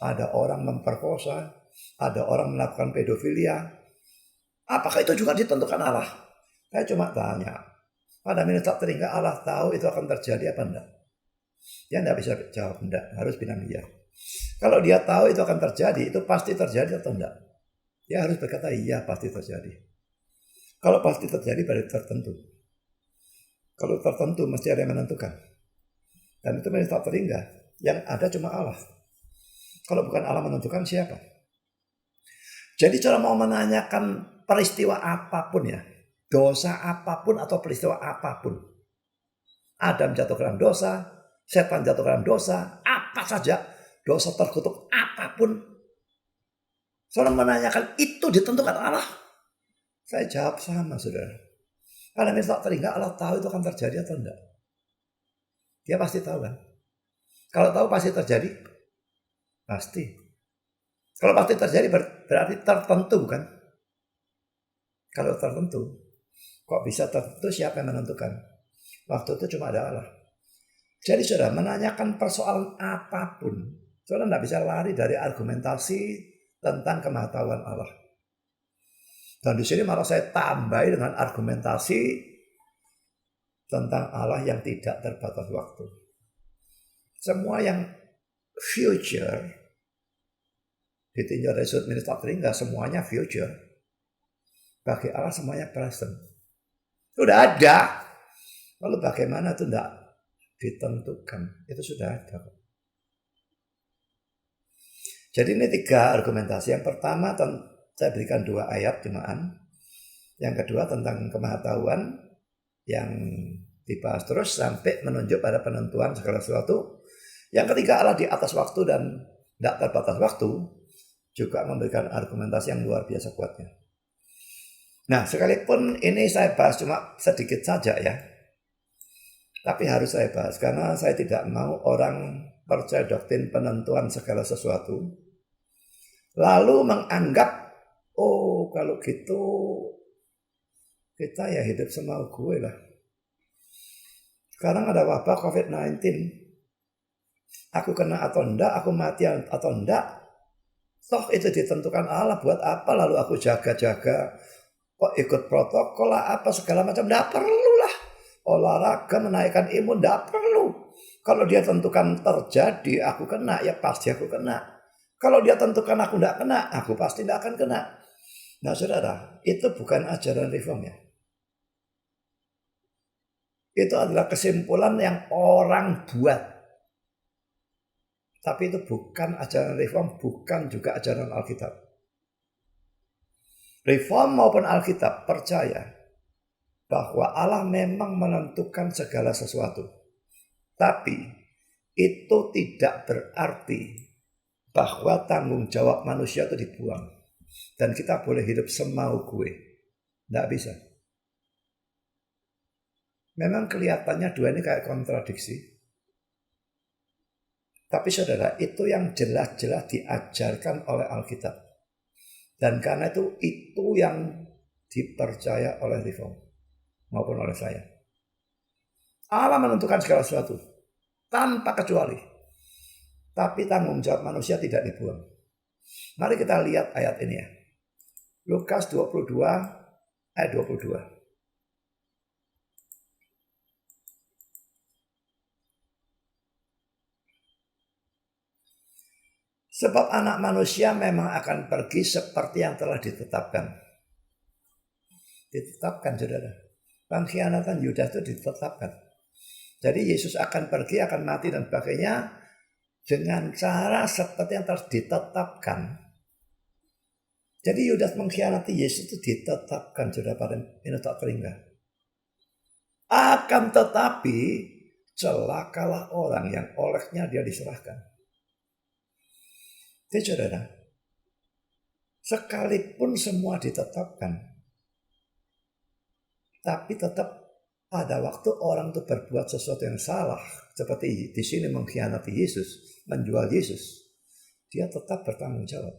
Ada orang memperkosa, ada orang melakukan pedofilia. Apakah itu juga ditentukan Allah? Saya cuma tanya. Pada minit tak terhingga Allah tahu itu akan terjadi apa enggak? Dia enggak bisa jawab enggak, harus bilang iya. Kalau dia tahu itu akan terjadi, itu pasti terjadi atau enggak? Dia harus berkata iya, pasti terjadi. Kalau pasti terjadi berarti tertentu. Kalau tertentu mesti ada yang menentukan. Dan itu minit tak terhingga. Yang ada cuma Allah. Kalau bukan Allah menentukan, siapa? Jadi cara mau menanyakan peristiwa apapun ya, dosa apapun atau peristiwa apapun, Adam jatuh ke dalam dosa, setan jatuh ke dalam dosa, apa saja, dosa terkutuk apapun, Saudara menanyakan itu ditentukan Allah. Saya jawab sama saudara. Karena misal teringat Allah tahu itu akan terjadi atau enggak. Dia pasti tahu kan. Kalau tahu pasti terjadi. Pasti. Kalau pasti terjadi berarti tertentu kan. Kalau tertentu. Kok bisa tertentu, siapa yang menentukan? Waktu itu cuma ada Allah. Jadi saudara menanyakan persoalan apapun. Saudara tidak bisa lari dari argumentasi tentang kemahatauan Allah. Dan di sini malah saya tambahi dengan argumentasi tentang Allah yang tidak terbatas waktu. Semua yang future ditinjau dari sudut minister enggak semuanya future. Bagi Allah semuanya present. Sudah ada. Lalu bagaimana itu tidak ditentukan? Itu sudah ada. Jadi ini 3 argumentasi. Yang pertama saya berikan 2 ayat cumaan. Yang kedua tentang kemahatauan yang dibahas terus sampai menunjuk pada penentuan segala sesuatu. Yang ketiga Allah di atas waktu dan tidak terbatas waktu, juga memberikan argumentasi yang luar biasa kuatnya. Nah, sekalipun ini saya bahas cuma sedikit saja ya, tapi harus saya bahas karena saya tidak mau orang percaya doktrin penentuan segala sesuatu lalu menganggap kalau gitu kita ya hidup semau gue lah. Sekarang ada wabah COVID-19. Aku kena atau enggak, aku mati atau enggak, toh itu ditentukan Allah. Buat apa lalu aku jaga-jaga, kok ikut protokol lah, apa segala macam. Enggak perlu lah. Olahraga menaikkan imun, enggak perlu. Kalau dia tentukan terjadi, aku kena, ya pasti aku kena. Kalau dia tentukan aku enggak kena, aku pasti enggak akan kena. Nah saudara, itu bukan ajaran reform ya. Itu adalah kesimpulan yang orang buat. Tapi itu bukan ajaran reform, bukan juga ajaran Alkitab. Reform maupun Alkitab percaya bahwa Allah memang menentukan segala sesuatu. Tapi itu tidak berarti bahwa tanggung jawab manusia itu dibuang. Dan kita boleh hidup semau gue. Tidak bisa. Memang kelihatannya 2 ini kayak kontradiksi. Tapi saudara, itu yang jelas-jelas diajarkan oleh Alkitab. Dan karena itu yang dipercaya oleh Reform maupun oleh saya. Allah menentukan segala sesuatu tanpa kecuali. Tapi tanggung jawab manusia tidak dibuang. Mari kita lihat ayat ini ya. Lukas 22 ayat 22. Sebab anak manusia memang akan pergi seperti yang telah ditetapkan. Ditetapkan saudara. Pengkhianatan Yudas itu ditetapkan. Jadi Yesus akan pergi, akan mati dan sebagainya dengan cara seperti yang telah ditetapkan. Jadi Yudas mengkhianati Yesus itu ditetapkan saudara pada minus tak teringga. Akan tetapi celakalah orang yang olehnya dia diserahkan. Jadi saudara, sekalipun semua ditetapkan, tapi tetap pada waktu orang itu berbuat sesuatu yang salah, seperti di sini mengkhianati Yesus, menjual Yesus, dia tetap bertanggung jawab.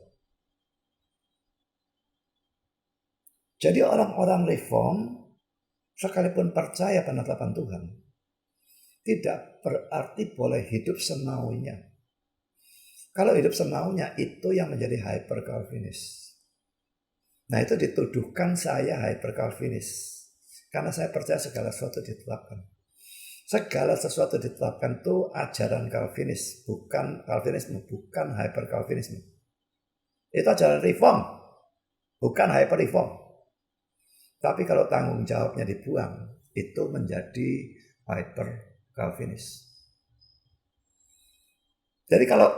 Jadi orang-orang reform, sekalipun percaya penetapan Tuhan, tidak berarti boleh hidup semaunya. Kalau hidup semaunya itu yang menjadi hyper Calvinis. Nah itu dituduhkan saya hyper Calvinis. Karena saya percaya segala sesuatu ditetapkan. Segala sesuatu ditetapkan itu ajaran Calvinis. Bukan Calvinisme, bukan hyper Calvinisme. Itu ajaran reform. Bukan hyper reform. Tapi kalau tanggung jawabnya dibuang, itu menjadi hyper Calvinis. Jadi kalau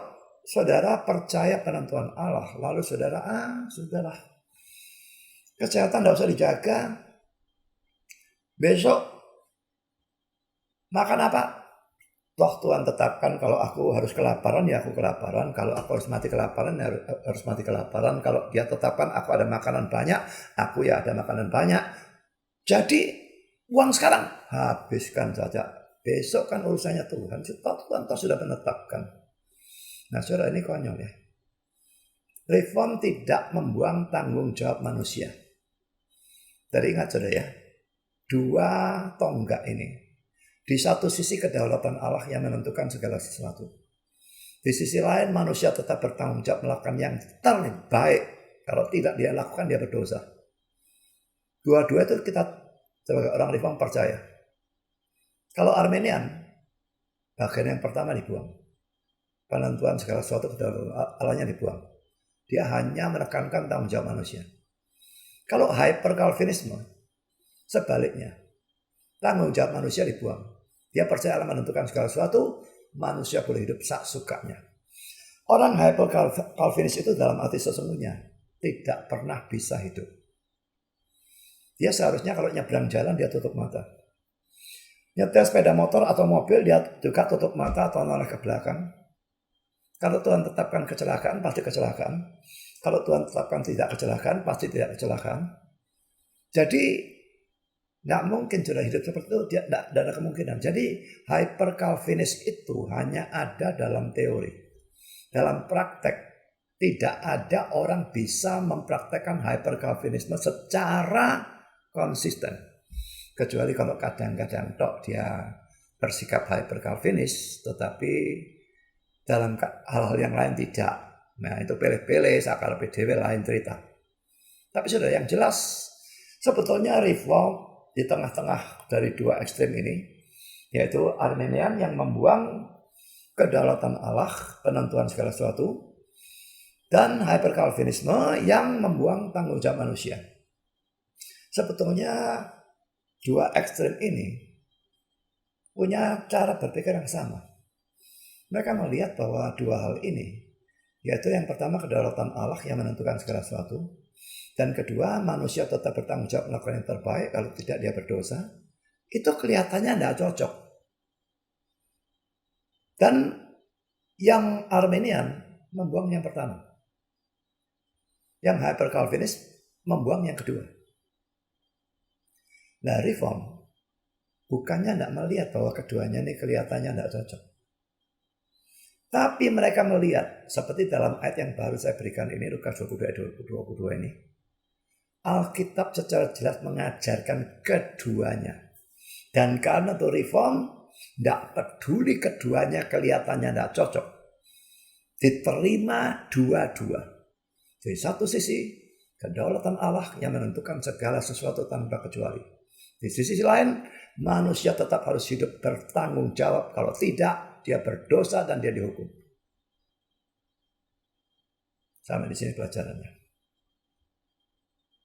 saudara percaya penentuan Allah, lalu saudara, sudahlah. Kesehatan tidak usah dijaga. Besok makan apa? Toh Tuhan tetapkan kalau aku harus kelaparan ya aku kelaparan, kalau aku harus mati kelaparan ya harus mati kelaparan, kalau dia tetapkan aku ada makanan banyak, aku ya ada makanan banyak. Jadi uang sekarang habiskan saja, besok kan urusannya Tuhan. Tuhan sudah menetapkan. Nah saudara, ini konyol ya. Reform tidak membuang tanggung jawab manusia. Jadi ingat saudara ya, dua tonggak ini. Di satu sisi kedaulatan Allah yang menentukan segala sesuatu. Di sisi lain manusia tetap bertanggung jawab melakukan yang terbaik. Kalau tidak dia lakukan dia berdosa. Dua-dua itu kita sebagai orang Reform percaya. Kalau Arminian, bagian yang pertama dibuang. Penentuan segala sesuatu kedaulatan Allahnya dibuang. Dia hanya menekankan tanggung jawab manusia. Kalau Hyper Calvinisme, sebaliknya. Tanggung jawab manusia dibuang. Dia percaya Allah menentukan segala sesuatu, manusia boleh hidup sak sukanya. Orang Hyper Calvinis itu dalam arti sesungguhnya tidak pernah bisa hidup. Dia seharusnya kalau nyebrang jalan dia tutup mata. Nyetir sepeda motor atau mobil dia juga tutup mata atau noleh ke belakang. Kalau Tuhan tetapkan kecelakaan pasti kecelakaan. Kalau Tuhan tetapkan tidak kecelakaan pasti tidak kecelakaan. Jadi nggak mungkin sudah hidup seperti itu, dia tidak ada kemungkinan. Jadi Hyper Calvinis itu hanya ada dalam teori. Dalam praktek tidak ada orang bisa mempraktekkan Hyper Calvinisme secara konsisten. Kecuali kalau kadang-kadang dia bersikap Hyper Calvinis, tetapi dalam hal-hal yang lain tidak. Nah itu pilih-pilih, sakal PDW lain cerita. Tapi sudah yang jelas sebetulnya Reform di tengah-tengah dari dua ekstrem ini, yaitu Arminian yang membuang kedaulatan Allah, penentuan segala sesuatu, dan Hyper Calvinisme yang membuang tanggung jawab manusia. Sebetulnya dua ekstrem ini punya cara berpikir yang sama. Mereka melihat bahwa dua hal ini, yaitu yang pertama kedaulatan Allah yang menentukan segala sesuatu, dan kedua, manusia tetap bertanggung jawab melakukan yang terbaik, kalau tidak dia berdosa. Itu kelihatannya tidak cocok. Dan yang Arminian membuang yang pertama. Yang Hyper Calvinis membuang yang kedua. Nah Reform bukannya tidak melihat bahwa keduanya ini kelihatannya tidak cocok. Tapi mereka melihat, seperti dalam ayat yang baru saya berikan ini, Lukas 22 ini. Alkitab secara jelas mengajarkan keduanya. Dan karena itu Reform tidak peduli keduanya kelihatannya tidak cocok. Diterima dua-dua. Jadi satu sisi kedaulatan Allah yang menentukan segala sesuatu tanpa kecuali. Di sisi lain manusia tetap harus hidup bertanggung jawab. Kalau tidak dia berdosa dan dia dihukum. Sampai di sini pelajarannya.